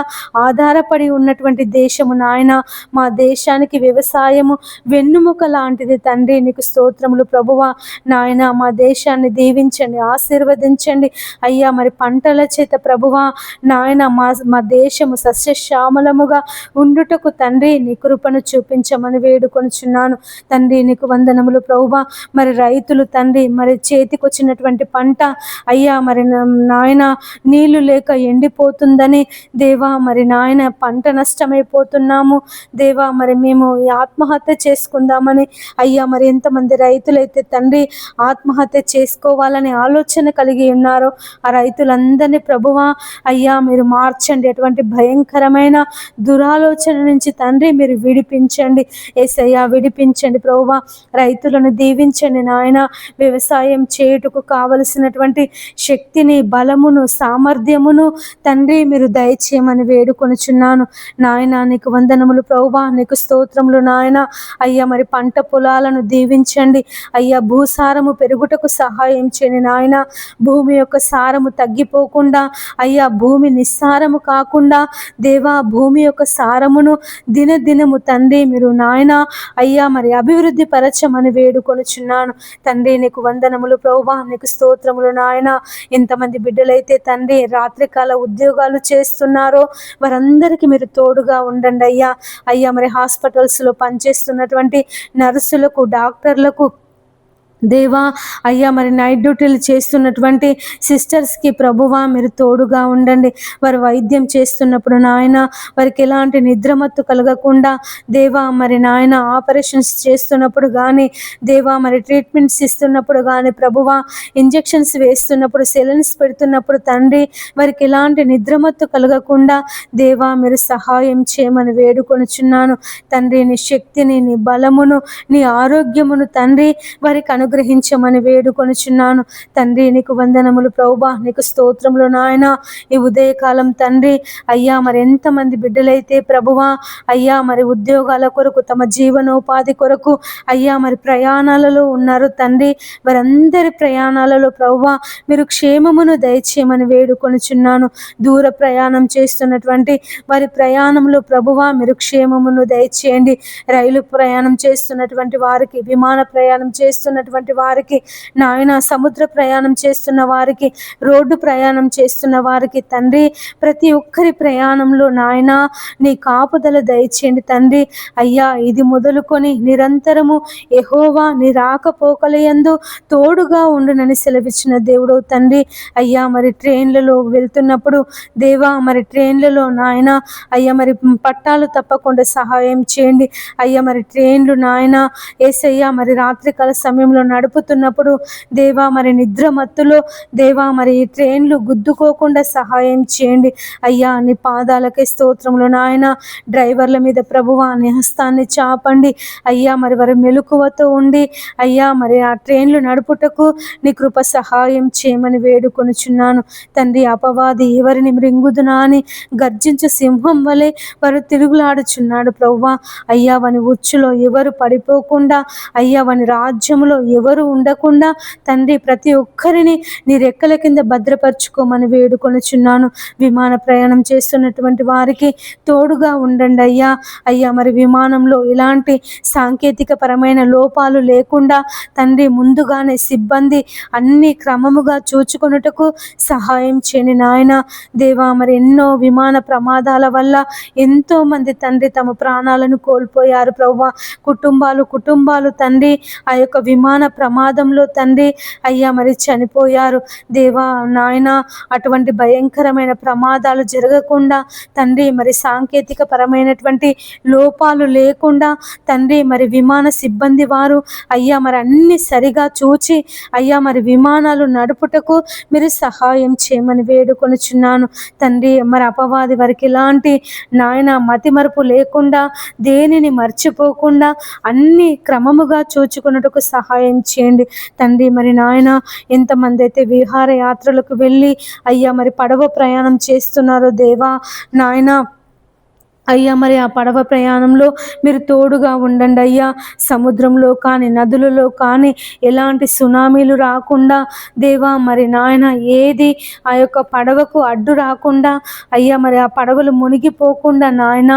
ఆధారపడి ఉన్నటువంటి దేశము నాయన. మా దేశానికి వ్యవసాయము వెన్నుముక లాంటిది తండ్రి. నీకు స్తోత్రములు ప్రభువా. నాయన మా దేశాన్ని దీవించండి, ఆశీర్వదించండి అయ్యా. మరి పంటల చేత ప్రభువా నాయన మా దేశము సస్యశ్యామలముగా ఉండుటకు తండ్రి నీ కృపను చూపించమని వేడుకొనుచున్నాను తండ్రి. నీకు వందనములు ప్రభువా. మరి రైతులు తండ్రి మరి చేతికొచ్చినటువంటి పంట అయ్యా మరి నాయన నీళ్లు లేక ఎండిపోతుందని దేవా మరి నాయన పంట నష్టమైపోతున్నాము దేవా. మరి మేము ఆత్మహత్య చేసుకుందామని అయ్యా మరి ఎంతమంది రైతులైతే తండ్రి ఆత్మహత్య చేసుకోవాలని ఆలోచన కలిగి ఉన్నారో ఆ రైతులందరినీ ప్రభువా అయ్యా మీరు మార్చండి. అటువంటి భయంకరమైన దురాలోచన నుంచి తండ్రి మీరు విడిపించండి యేసయ్యా, విడిపించండి ప్రభువా. రైతులను దీవించండి నాయన. వ్యవసాయం చేయుటకు కావలసినటువంటి శక్తిని, బలమును, సామర్థ్యమును తండ్రి మీరు దయచేయమని వేడుకొనుచున్నాను నాయన. నీకు వందనములు ప్రభువా. నీకు స్తోత్రములు నాయన. అయ్యా మరి పంట పొలాలను దీవించండి అయ్యా. భూసారము పెరుగుటకు సహాయం చేయండి నాయన. భూమి యొక్క సారము తగ్గిపోకుండా అయ్యా, భూమి నిస్సారము కాకుండా దేవా భూమి యొక్క సారమును దినదినము తండ్రి మీరు నాయన అయ్యా మరి అభివృద్ధి పరచమని వేడుకొనుచున్నాను తండ్రి. నీకు వందనములు ప్రభువా. నీకు స్తోత్రములు నాయన. ఎంతమంది బిడ్డలైతే తండ్రి రాత్రికాల ఉద్యోగాలు చేస్తున్నారో వారందరికీ మీరు తోడుగా ఉండండి అయ్యా. అయ్యా మరి హాస్పిటల్స్లో పనిచేస్తున్నటువంటి నర్సులకు, డాక్టర్లకు దేవా అయ్యా మరి నైట్ డ్యూటీలు చేస్తున్నటువంటి సిస్టర్స్కి ప్రభువా మీరు తోడుగా ఉండండి. వారు వైద్యం చేస్తున్నప్పుడు నాయన వారికి ఎలాంటి నిద్రమత్తు కలగకుండా దేవా మరి నాయన ఆపరేషన్స్ చేస్తున్నప్పుడు కానీ దేవా మరి ట్రీట్మెంట్స్ ఇస్తున్నప్పుడు కానీ ప్రభువా ఇంజెక్షన్స్ వేస్తున్నప్పుడు, సెలైన్స్ పెడుతున్నప్పుడు తండ్రి వారికి ఎలాంటి నిద్రమత్తు కలగకుండా దేవా మీరు సహాయం చేయమని వేడుకొనుచున్నాను తండ్రి. నీ శక్తిని, నీ బలమును, నీ ఆరోగ్యమును తండ్రి వారికి అనుగ్రహించమని వేడుకొనుచున్నాను తండ్రి. నీకు వందనములు ప్రభువా, నీకు స్తోత్రములు నాయన. ఈ ఉదయకాలం తండ్రి అయ్యా మరి ఎంతమంది బిడ్డలైతే ప్రభువా అయ్యా మరి ఉద్యోగాల కొరకు, తమ జీవనోపాధి కొరకు అయ్యా మరి ప్రయాణాలలో ఉన్నారు తండ్రి. వారందరి ప్రయాణాలలో ప్రభువా మీరు క్షేమమును దయచేయమని వేడుకొనుచున్నాను. దూర ప్రయాణం చేస్తున్నటువంటి వారి ప్రయాణంలో ప్రభువా మీరు క్షేమమును దయచేయండి. రైలు ప్రయాణం చేస్తున్నటువంటి వారికి, విమాన ప్రయాణం చేస్తున్నటువంటి వారికి నాయన, సముద్ర ప్రయాణం చేస్తున్న వారికి, రోడ్డు ప్రయాణం చేస్తున్న వారికి తండ్రి, ప్రతి ఒక్కరి ప్రయాణంలో నాయన నీ కాపుదల దయచేయండి తండ్రి. అయ్యా ఇది మొదలుకొని నిరంతరము యెహోవా నీ రాకపోకలయందు తోడుగా ఉండునని సెలవిచ్చిన దేవుడవు తండ్రి. అయ్యా మరి ట్రైన్లలో వెళ్తున్నప్పుడు దేవా మరి ట్రైన్లలో నాయన అయ్యా మరి పట్టాలు తప్పకుండా సహాయం చేయండి. అయ్యా మరి ట్రైన్లు నాయన యేసయ్యా మరి రాత్రికాల సమయంలో నడుపుతున్నప్పుడు దేవా మరి నిద్ర మత్తులో దేవా మరి ఈ ట్రైన్లు గుద్దుకోకుండా సహాయం చేయండి. అయ్యా నీ పాదాలకే స్తోత్రములు నాయన. డ్రైవర్ల మీద ప్రభువా నీ హస్తాన్ని చాపండి. అయ్యా మరి వారి మెలకువతో ఉండి అయ్యా మరి ఆ ట్రైన్లు నడుపుటకు నీ కృప సహాయం చేయమని వేడుకొనుచున్నాను తండ్రి. అపవాది ఎవరిని మృంగుదునా అని గర్జించు సింహం వలె వారు తిరుగులాడుచున్నాడు ప్రభువా. అయ్యా వాని ఉచ్చులో ఎవరు పడిపోకుండా, అయ్యా వాని రాజ్యములో ఎవరు ఉండకుండా తండ్రి ప్రతి ఒక్కరిని నీ రెక్కల కింద భద్రపరచుకోమని వేడుకొనుచున్నాను. విమాన ప్రయాణం చేస్తున్నటువంటి వారికి తోడుగా ఉండండి అయ్యా. అయ్యా మరి విమానంలో ఇలాంటి సాంకేతిక పరమైన లోపాలు లేకుండా తండ్రి ముందుగానే సిబ్బంది అన్ని క్రమముగా చూచుకొనుటకు సహాయం చేయని నాయన. దేవా మరి ఎన్నో విమాన ప్రమాదాల వల్ల ఎంతో మంది తండ్రి తమ ప్రాణాలను కోల్పోయారు ప్రభువా. కుటుంబాలు తండ్రి ఆ యొక్క విమాన ప్రమాదంలో తండ్రి అయ్యా మరి చనిపోయారు దేవా నాయన. అటువంటి భయంకరమైన ప్రమాదాలు జరగకుండా తండ్రి మరి సాంకేతిక పరమైనటువంటి లోపాలు లేకుండా తండ్రి మరి విమాన సిబ్బంది వారు అయ్యా మరి అన్ని సరిగా చూచి అయ్యా మరి విమానాలు నడుపుటకు మీరు సహాయం చేయమని వేడుకొనుచున్నాను తండ్రి. మరి అపవాది వారికి ఇలాంటి నాయన మతిమరుపు లేకుండా, దేనిని మర్చిపోకుండా అన్ని క్రమముగా చూచుకున్నట్టుకు సహాయం చేయండి తండ్రి. మరి నాయన ఎంతమంది అయితే విహార యాత్రలకు వెళ్ళి అయ్యా మరి పడవ ప్రయాణం చేస్తున్నారో దేవా నాయన. అయ్యా మరి ఆ పడవ ప్రయాణంలో మీరు తోడుగా ఉండండి అయ్యా. సముద్రంలో కానీ నదులలో కానీ ఎలాంటి సునామీలు రాకుండా దేవా మరి నాయన ఏది ఆ యొక్క పడవకు అడ్డు రాకుండా అయ్యా మరి ఆ పడవలు మునిగిపోకుండా నాయన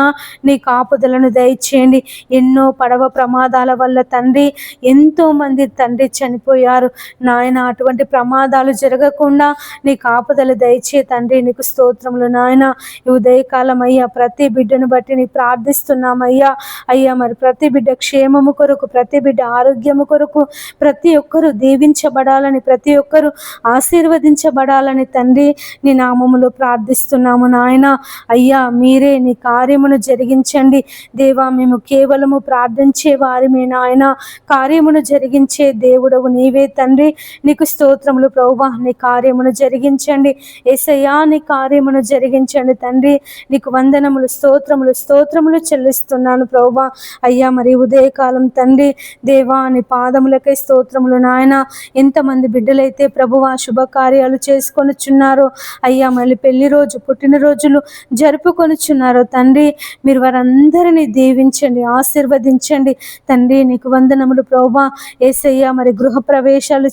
నీ కాపుదలను దయచేయండి. ఎన్నో పడవ ప్రమాదాల వల్ల తండ్రి ఎంతోమంది తండ్రి చనిపోయారు నాయన. అటువంటి ప్రమాదాలు జరగకుండా నీ కాపుదల దయచే తండ్రి. నీకు స్తోత్రములు నాయన. ఈ ఉదయకాలం అయ్యా ప్రతి బిడ్డను బట్టి నీ ప్రార్థిస్తున్నామయ్యా. అయ్యా మరి ప్రతి బిడ్డ క్షేమము కొరకు, ప్రతి బిడ్డ ఆరోగ్యము కొరకు, ప్రతి ఒక్కరూ దీవించబడాలని, ప్రతి ఒక్కరూ ఆశీర్వదించబడాలని తండ్రి నీ నామములో ప్రార్థిస్తున్నాము నాయన. అయ్యా మీరే నీ కార్యమును జరిగించండి దేవా. మేము కేవలము ప్రార్థించే వారిమే నాయన. కార్యమును జరిగించే దేవుడవు నీవే తండ్రి. నీకు స్తోత్రములు ప్రభువా. నీ కార్యమును జరిగించండి యేసయ్యా. నీ కార్యమును జరిగించండి తండ్రి. నీకు వందనములు, స్తోత్రములు చెల్లిస్తున్నాను ప్రభువా. అయ్యా మరి ఉదయకాలం తండ్రి దేవా నీ పాదములకై స్తోత్రములు నాయన. ఎంతమంది బిడ్డలైతే ప్రభువా శుభకార్యాలు చేసుకొనుచున్నారో అయ్యా మళ్ళీ పెళ్లి రోజు, పుట్టినరోజులు జరుపుకొనుచున్నారో తండ్రి మీరు వారందరినీ దీవించండి, ఆశీర్వదించండి తండ్రి. నీకు వందనములు ప్రభువా. యేసయ్యా మరి గృహ ప్రవేశాలు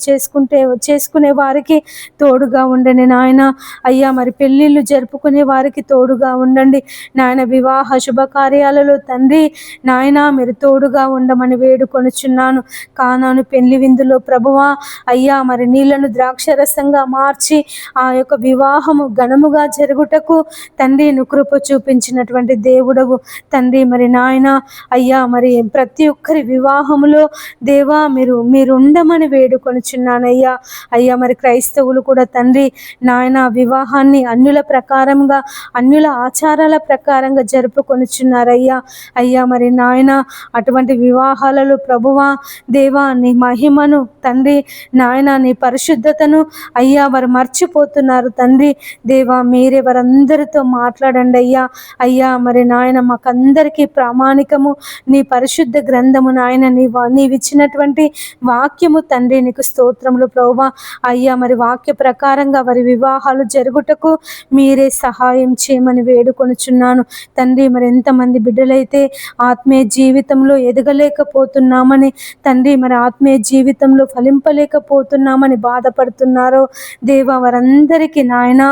చేసుకునే వారికి తోడుగా ఉండండి నాయన. అయ్యా మరి పెళ్ళిళ్ళు జరుపుకునే వారికి తోడుగా ఉండండి నాయన. వివాహ శుభకార్యాలలో తండ్రి నాయన మీరు తోడుగా ఉండమని వేడుకొనుచున్నాను. కానాను పెళ్లి విందులో ప్రభువా అయ్యా మరి నీళ్లను ద్రాక్షరసంగా మార్చి ఆ యొక్క వివాహము ఘనముగా జరుగుటకు తండ్రి నువ్వు కృప చూపించినటువంటి దేవుడవు తండ్రి. మరి నాయన అయ్యా మరి ప్రతి ఒక్కరి వివాహములో దేవా మీరు ఉండమని వేడుకొనుచున్నానయ్యా. అయ్యా మరి క్రైస్తవులు కూడా తండ్రి నాయన వివాహాన్ని అన్యుల ప్రకారంగా, అన్యుల ఆచారాల ప్రకారంగా జరుపుకొనుచున్నారయ్యా. అయ్యా మరి నాయన అటువంటి వివాహాలలో ప్రభువా దేవా నీ మహిమను తండ్రి నాయన నీ పరిశుద్ధతను అయ్యా వారు మర్చిపోతున్నారు తండ్రి. దేవా మీరే వారందరితో మాట్లాడండి అయ్యా. అయ్యా మరి నాయన మాకందరికీ ప్రామాణికము నీ పరిశుద్ధ గ్రంథము నాయన నీవిచ్చినటువంటి వాక్యము తండ్రి. నీకు స్తోత్రములు ప్రభువా. అయ్యా మరి వాక్య ప్రకారంగా వారి వివాహాలు జరుగుటకు మీరే సహాయం చేయమని వేడుకొనుచున్నాను తండ్రి. మరి ఎంతమంది బిడ్డలైతే ఆత్మీయ జీవితంలో ఎదగలేకపోతున్నామని తండ్రి, మరి ఆత్మీయ జీవితంలో ఫలింపలేకపోతున్నామని బాధపడుతున్నారో దేవా వారందరికీ నాయన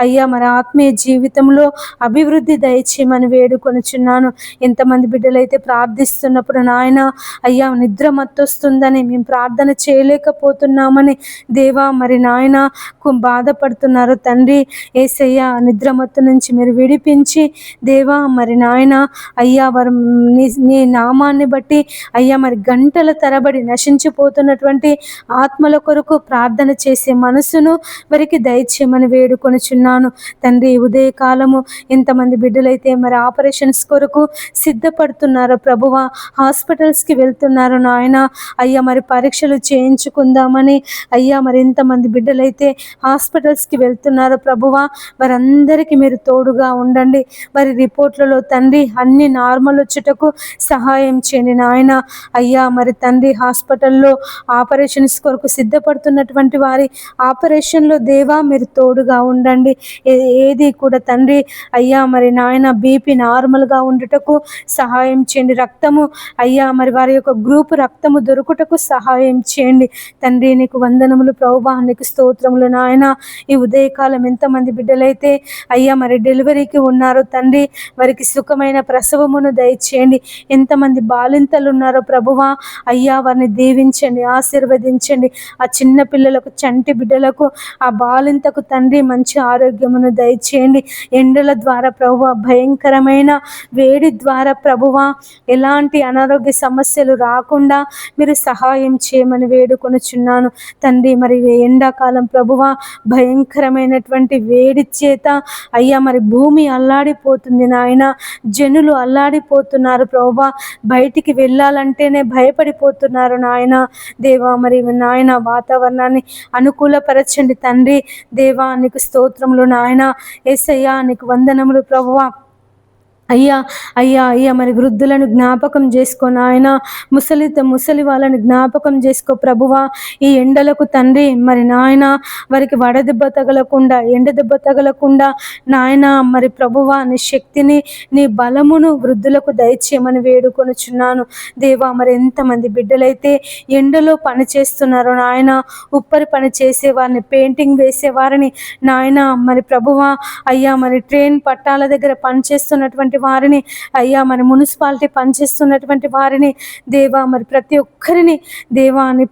అయ్యా మరి ఆత్మీయ జీవితంలో అభివృద్ధి దయచేయమని వేడుకొనుచున్నాను. ఎంతమంది బిడ్డలైతే ప్రార్థిస్తున్నప్పుడు నాయన అయ్యా నిద్ర మత్తొస్తుందని మేము ప్రార్థన చేయలేకపోతున్నామని దేవా మరి నాయన బాధపడుతున్నారు తండ్రి. యేసయ్యా నిద్రమత్తు నుంచి మీరు విడిపించి దేవా మరి నాయన అయ్యా వారు నీ నామాన్ని బట్టి అయ్యా మరి గంటల తరబడి నశించిపోతున్నటువంటి ఆత్మల కొరకు ప్రార్థన చేసే మనసును వారికి దయచేయమని వేడుకొనుచున్నాను తండ్రి. ఉదయకాలము ఎంతమంది బిడ్డలైతే మరి ఆపరేషన్స్ కొరకు సిద్ధపడుతున్నారో ప్రభువా, హాస్పిటల్స్కి వెళ్తున్నారు నాయన అయ్యా మరి పరీక్షలు చేయించుకుందామని అయ్యా మరి ఎంతమంది బిడ్డలైతే హాస్పిటల్స్కి వెళ్తున్నారో ప్రభువా వారందరికీ మీరు తోడుగా ఉండండి. వారి రిపోర్ట్లలో తండ్రి అన్ని నార్మల్ వచ్చుటకు సహాయం చేయండి నాయన. అయ్యా మరి తండ్రి హాస్పిటల్లో ఆపరేషన్స్ కొరకు సిద్ధపడుతున్నటువంటి వారి ఆపరేషన్లో దేవా మీరు తోడుగా ఉండండి. ఏది కూడా తండ్రి అయ్యా మరి నాయన బీపీ నార్మల్గా ఉండుటకు సహాయం చేయండి. రక్తము అయ్యా మరి వారి యొక్క గ్రూప్ రక్తము దొరుకుటకు సహాయం చేయండి తండ్రి. నీకు వందనములు ప్రభువా, నీకు స్తోత్రములు నాయన. ఈ ఉదయకాలం ఎంతమంది బిడ్డలైతే అయ్యా మరి డెలివరీకి ఉన్నారో తండ్రి వారికి సుఖమైన ప్రసవమును దయచేయండి. ఎంతమంది బాలింతలు ఉన్నారో ప్రభువా అయ్యా వారిని దీవించండి, ఆశీర్వదించండి. ఆ చిన్న పిల్లలకు చంటి బిడ్డలకు ఆ బాలింతకు తండ్రి మంచి ఆరోగ్యమును దయచేయండి. ఎండల ద్వారా ప్రభువా భయంకరమైన వేడి ద్వారా ప్రభువా ఎలాంటి అనారోగ్య సమస్యలు రాకుండా మీరు సహాయం చేయమని వేడుకొనుచున్నాను తండ్రి. మరి ఎండాకాలం ప్రభువా భయంకరమైనటువంటి వేడి చేత అయ్యా మరి భూమి అల్లాడిపోతుంది నాయన. జనులు అల్లాడిపోతున్నారు ప్రభువా, బయటికి వెళ్ళాలంటేనే భయపడిపోతున్నారు నాయన. దేవా మరి నాయన వాతావరణాన్ని అనుకూలపరచండి తండ్రి. దేవా నీకు స్తోత్రములు నాయన. యేసయ్యా నీకు వందనములు ప్రభువా. అయ్యా అయ్యా అయ్యా మరి వృద్ధులను జ్ఞాపకం చేసుకో నాయన. ముసలి వాళ్ళని జ్ఞాపకం చేసుకో ప్రభువా. ఈ ఎండలకు తండ్రి మరి నాయన వారికి వడదెబ్బ తగలకుండా ఎండ దెబ్బ తగలకుండా నాయన మరి ప్రభువా నీ శక్తిని నీ బలమును వృద్ధులకు దయచేయమని వేడుకొనుచున్నాను దేవా. మరి ఎంతమంది బిడ్డలైతే ఎండలో పని చేస్తున్నారో నాయన, ఉప్పరి పని చేసేవారిని, పెయింటింగ్ వేసేవారిని నాయన మరి ప్రభువా అయ్యా మరి ట్రైన్ పట్టాల దగ్గర పనిచేస్తున్నటువంటి వారిని అయ్యా మరి మున్సిపాలిటీ పనిచేస్తున్నటువంటి వారిని దేవా మరి ప్రతి ఒక్కరిని దేవా అని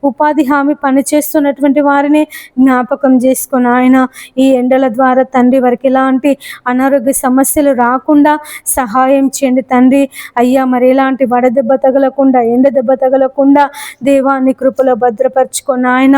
ఉపాధి హామీ పనిచేస్తున్నటువంటి వారిని జ్ఞాపకం చేసుకుని ఆయన ఈ ఎండల ద్వారా తండ్రి వారికి ఎలాంటి అనారోగ్య సమస్యలు రాకుండా సహాయం చేయండి తండ్రి. అయ్యా మరి ఎలాంటి వడదెబ్బ తగలకుండా ఎండ దెబ్బ తగలకుండా దేవా నీ కృపలో భద్రపరచుకొని ఆయన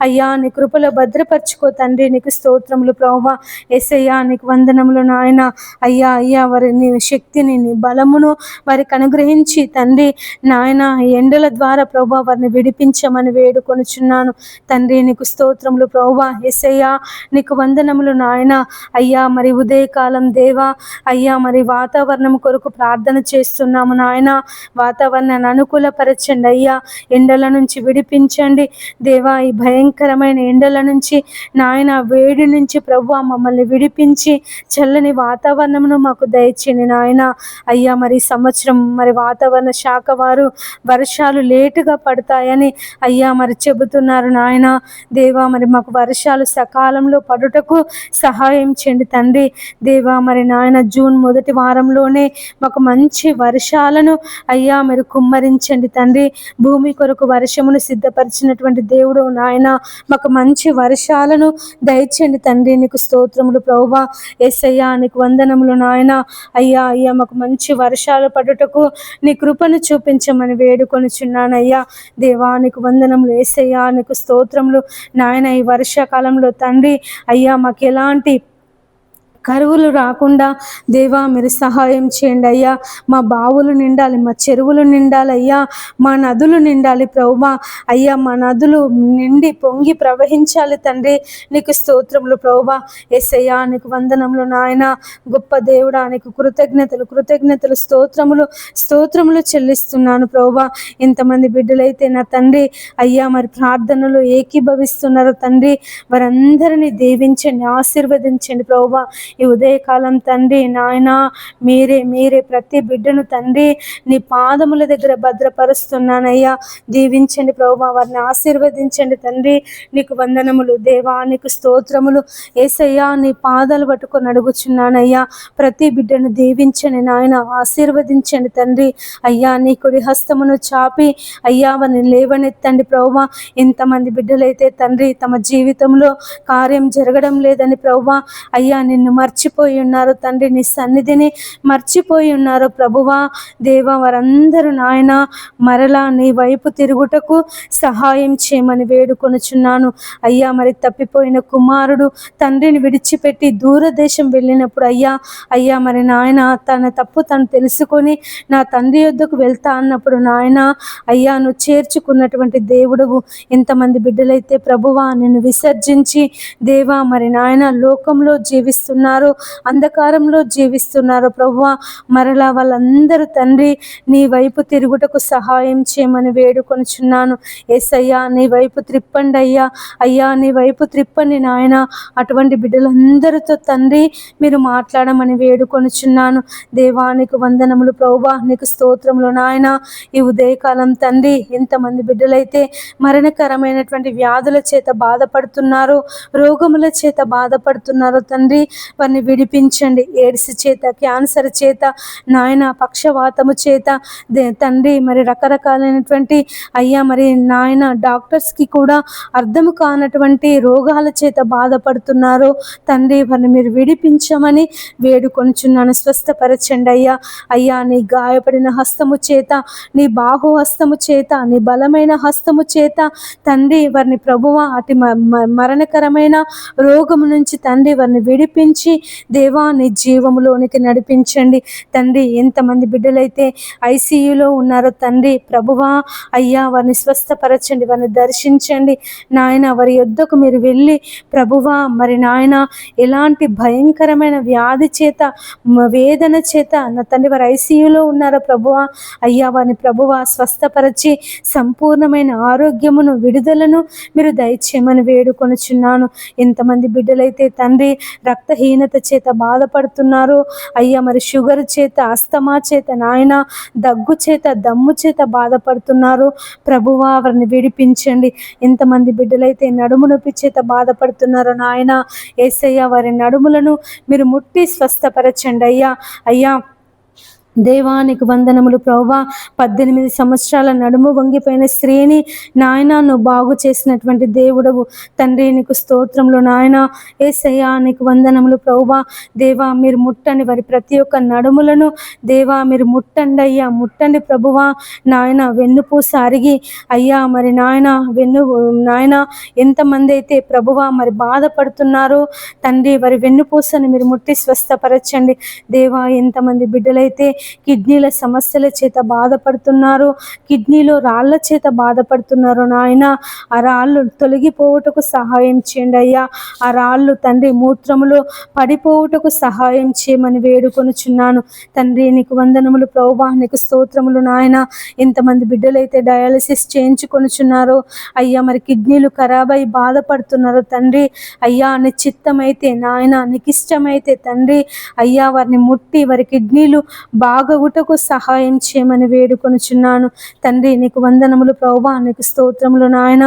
అయ్యా నీ కృపలో భద్రపరచుకో తండ్రి. నీకు స్తోత్రములు ప్రభువా. యేసయ్యా నీకు వందనములు నాయన. అయ్యా అయ్యా వారి నీ శక్తిని నీ బలమును వారికి అనుగ్రహించి తండ్రి నాయన ఎండల ద్వారా ప్రభువా వారిని విడిపించమని వేడుకొనుచున్నాను తండ్రి. నీకు స్తోత్రములు ప్రభువా. యేసయ్యా నీకు వందనములు నాయన. అయ్యా మరి ఉదయకాలం దేవా అయ్యా మరి వాతావరణం కొరకు ప్రార్థన చేస్తున్నాము నాయన. వాతావరణాన్ని అనుకూలపరచండి అయ్యా. ఎండల నుంచి విడిపించండి దేవా. ఈ భయంకరమైన ఎండల నుంచి నాయన వేడి నుంచి ప్రభువా మమ్మల్ని విడిపించి చల్లని వాతావరణమును మాకు దయచేయండి నాయన. అయ్యా మరి సంవత్సరం మరి వాతావరణ శాఖ వారు వర్షాలు లేటుగా పడతాయని అయ్యా మరి చెబుతున్నారు నాయన. దేవా మరి మాకు వర్షాలు సకాలంలో పడుటకు సహాయం చేయండి తండ్రి. దేవా మరి నాయన జూన్ మొదటి వారంలోనే మాకు మంచి వర్షాలను అయ్యా మరి కుమ్మరించండి తండ్రి. భూమి కొరకు వర్షమును సిద్ధపరిచినటువంటి దేవుడు నాయన మాకు మంచి వర్షాలను దయచేయండి తండ్రి. నీకు స్తోత్రములు ప్రభువా. యేసయ్యా నీకు వందనములు నాయన. అయ్యా అయ్యా మాకు మంచి వర్షాలు పడుటకు నీ కృపను చూపించమని వేడుకొనుచున్నానయ్యా. దేవా నీకు వందనములు. యేసయ్యా నీకు స్తోత్రములు నాయన. ఈ వర్షాకాలంలో తండ్రి అయ్యా మాకు ఎలాంటి కరువులు రాకుండా దేవా మీరు సహాయం చేయండి అయ్యా. మా బావులు నిండాలి, మా చెరువులు నిండాలి అయ్యా, మా నదులు నిండాలి ప్రభువా. అయ్యా మా నదులు నిండి పొంగి ప్రవహించాలి తండ్రి. నీకు స్తోత్రములు ప్రభువా. యేసయ్యా నీకు వందనములు నాయన. గొప్ప దేవుడా నీకు కృతజ్ఞతలు కృతజ్ఞతలు స్తోత్రములు చెల్లిస్తున్నాను ప్రభువా. ఇంతమంది బిడ్డలైతే నా తండ్రి అయ్యా మరి ప్రార్థనలు ఏకీభవిస్తున్నారు తండ్రి. వారందరినీ దీవించండి, ఆశీర్వదించండి ప్రభువా. ఈ ఉదయకాలం తండ్రి నాయన మీరే ప్రతి బిడ్డను తండ్రి నీ పాదముల దగ్గర భద్రపరుస్తున్నానయ్యా. దీవించండి ప్రభువా, వారిని ఆశీర్వదించండి తండ్రి. నీకు వందనములు దేవా, నీకు స్తోత్రములు యేసయ్యా. నీ పాదాలు పట్టుకొని అడుగుచున్నానయ్యా. ప్రతి బిడ్డను దీవించండి నాయన, ఆశీర్వదించండి తండ్రి. అయ్యా నీ కుడి హస్తమును చాపి అయ్యా వారిని లేవనెత్తండి ప్రభువా. ఎంతమంది బిడ్డలైతే తండ్రి తమ జీవితంలో కార్యం జరగడం లేదని ప్రభువా అయ్యా నిన్ను మర్చిపోయి ఉన్నారు తండ్రి, నీ సన్నిధిని మర్చిపోయి ఉన్నారు ప్రభువా. దేవా వారందరూ నాయన మరలా నీ వైపు తిరుగుటకు సహాయం చేయమని వేడుకొనుచున్నాను అయ్యా. మరి తప్పిపోయిన కుమారుడు తండ్రిని విడిచిపెట్టి దూరదేశం వెళ్ళినప్పుడు అయ్యా మరి నాయన తన తప్పు తను తెలుసుకొని నా తండ్రి యొద్దకు వెళ్తా అన్నప్పుడు నాయన అయ్యా నువ్వు చేర్చుకున్నటువంటి దేవుడువు. ఎంతమంది బిడ్డలైతే ప్రభువా నిన్ను విసర్జించి దేవా మరి నాయన లోకంలో జీవిస్తున్నారు, అంధకారంలో జీవిస్తున్నారు ప్రభువా. మరలా వాళ్ళందరూ తండ్రి నీ వైపు తిరుగుటకు సహాయం చేయమని వేడుకొనుచున్నాను యేసయ్యా. నీ వైపు త్రిప్పండి అయ్యా నీ వైపు త్రిప్పండి నాయన. అటువంటి బిడ్డలందరితో తండ్రి మీరు మాట్లాడమని వేడుకొనుచున్నాను దేవానికి వందనములు ప్రభువా. నీకు స్తోత్రములు నాయన. ఈ ఉదయకాలం తండ్రి ఎంతమంది బిడ్డలైతే మరణకరమైనటువంటి వ్యాధుల చేత బాధపడుతున్నారో, రోగముల చేత బాధపడుతున్నారో తండ్రి వారిని విడిపించండి. ఎయిడ్స్ చేత, క్యాన్సర్ చేత నాయన, పక్షవాతము చేత తండ్రి మరి రకరకాలైనటువంటి అయ్యా మరి నాయన డాక్టర్స్కి కూడా అర్థము కానటువంటి రోగాల చేత బాధపడుతున్నారు తండ్రి. వారిని మీరు విడిపించమని వేడుకొనుచున్నాను. స్వస్థపరచండి అయ్యా నీ గాయపడిన హస్తము చేత, నీ బాహు హస్తము చేత, నీ బలమైన హస్తము చేత తండ్రి వారిని ప్రభువా అతి మరణకరమైన రోగము నుంచి తండ్రి వారిని విడిపించి దేవా నీ జీవములోనికి నడిపించండి తండ్రి. ఎంతమంది బిడ్డలైతే ఐసీయూలో ఉన్నారో తండ్రి ప్రభువా అయ్యా వారిని స్వస్థపరచండి, వారిని దర్శించండి నాయన. వారి యొద్దకు మీరు వెళ్ళి ప్రభువా మరి నాయన ఎలాంటి భయంకరమైన వ్యాధి చేత, వేదన చేత నా తండ్రి వారు ఐసీయూలో ఉన్నారో ప్రభువా అయ్యా వారిని ప్రభువా స్వస్థపరచి సంపూర్ణమైన ఆరోగ్యమును, విడుదలను మీరు దయచేయమని వేడుకొనుచున్నాను. ఎంతమంది బిడ్డలైతే తండ్రి రక్తహీనత చేత బాధపడుతున్నారు అయ్యా మరి షుగర్ చేత, అస్తమా చేత నాయన, దగ్గు చేత, దమ్ము చేత బాధపడుతున్నారు ప్రభువా వారిని విడిపించండి. ఎంతమంది బిడ్డలైతే నడుము నొప్పి చేత బాధపడుతున్నారో నాయన యేసయ్య వారి నడుములను మీరు ముట్టి స్వస్థపరచండి అయ్యా. దేవానికి వందనములు ప్రభువా. 18 సంవత్సరాల నడుము వంగిపోయిన స్త్రీని నాయన నువ్వు బాగు చేసినటువంటి దేవుడవు తండ్రి. నీకు స్తోత్రములు నాయన. యేసయ్యా నీకు వందనములు ప్రభువా. దేవా మీరు ముట్టండి వారి ప్రతి ఒక్క నడుములను దేవా మీరు ముట్టండి ప్రభువా నాయన. వెన్నుపూస అరిగి అయ్యా మరి నాయన నాయన ఎంతమంది అయితే ప్రభువా మరి బాధపడుతున్నారో తండ్రి వారి వెన్నుపూసని మీరు ముట్టి స్వస్థపరచండి దేవా. ఎంతమంది బిడ్డలైతే కిడ్నీల సమస్యల చేత బాధపడుతున్నారు, కిడ్నీలో రాళ్ల చేత బాధపడుతున్నారు నాయన. ఆ రాళ్ళు తొలగిపోవుటకు సహాయం చేయండి అయ్యా. ఆ రాళ్ళు తండ్రి మూత్రములో పడిపోవుటకు సహాయం చేయమని వేడుకొనుచున్నాను తండ్రి. నీకు వందనములు ప్రభువా. నీకు స్తోత్రములు నాయన. ఎంతమంది బిడ్డలైతే డయాలసిస్ చేయించుకొనుచున్నారో అయ్యా మరి కిడ్నీలు ఖరాబై బాధపడుతున్నారు తండ్రి అయ్యా. నీ చిత్తమైతే నాయన, నీకు ఇష్టమైతే తండ్రి అయ్యా వారిని ముట్టి వారి కిడ్నీలు బాగవుటకు సహాయం చేయమని వేడుకొనుచున్నాను తండ్రి. నీకు వందనములు ప్రభువా. నీకు స్తోత్రములు నాయన.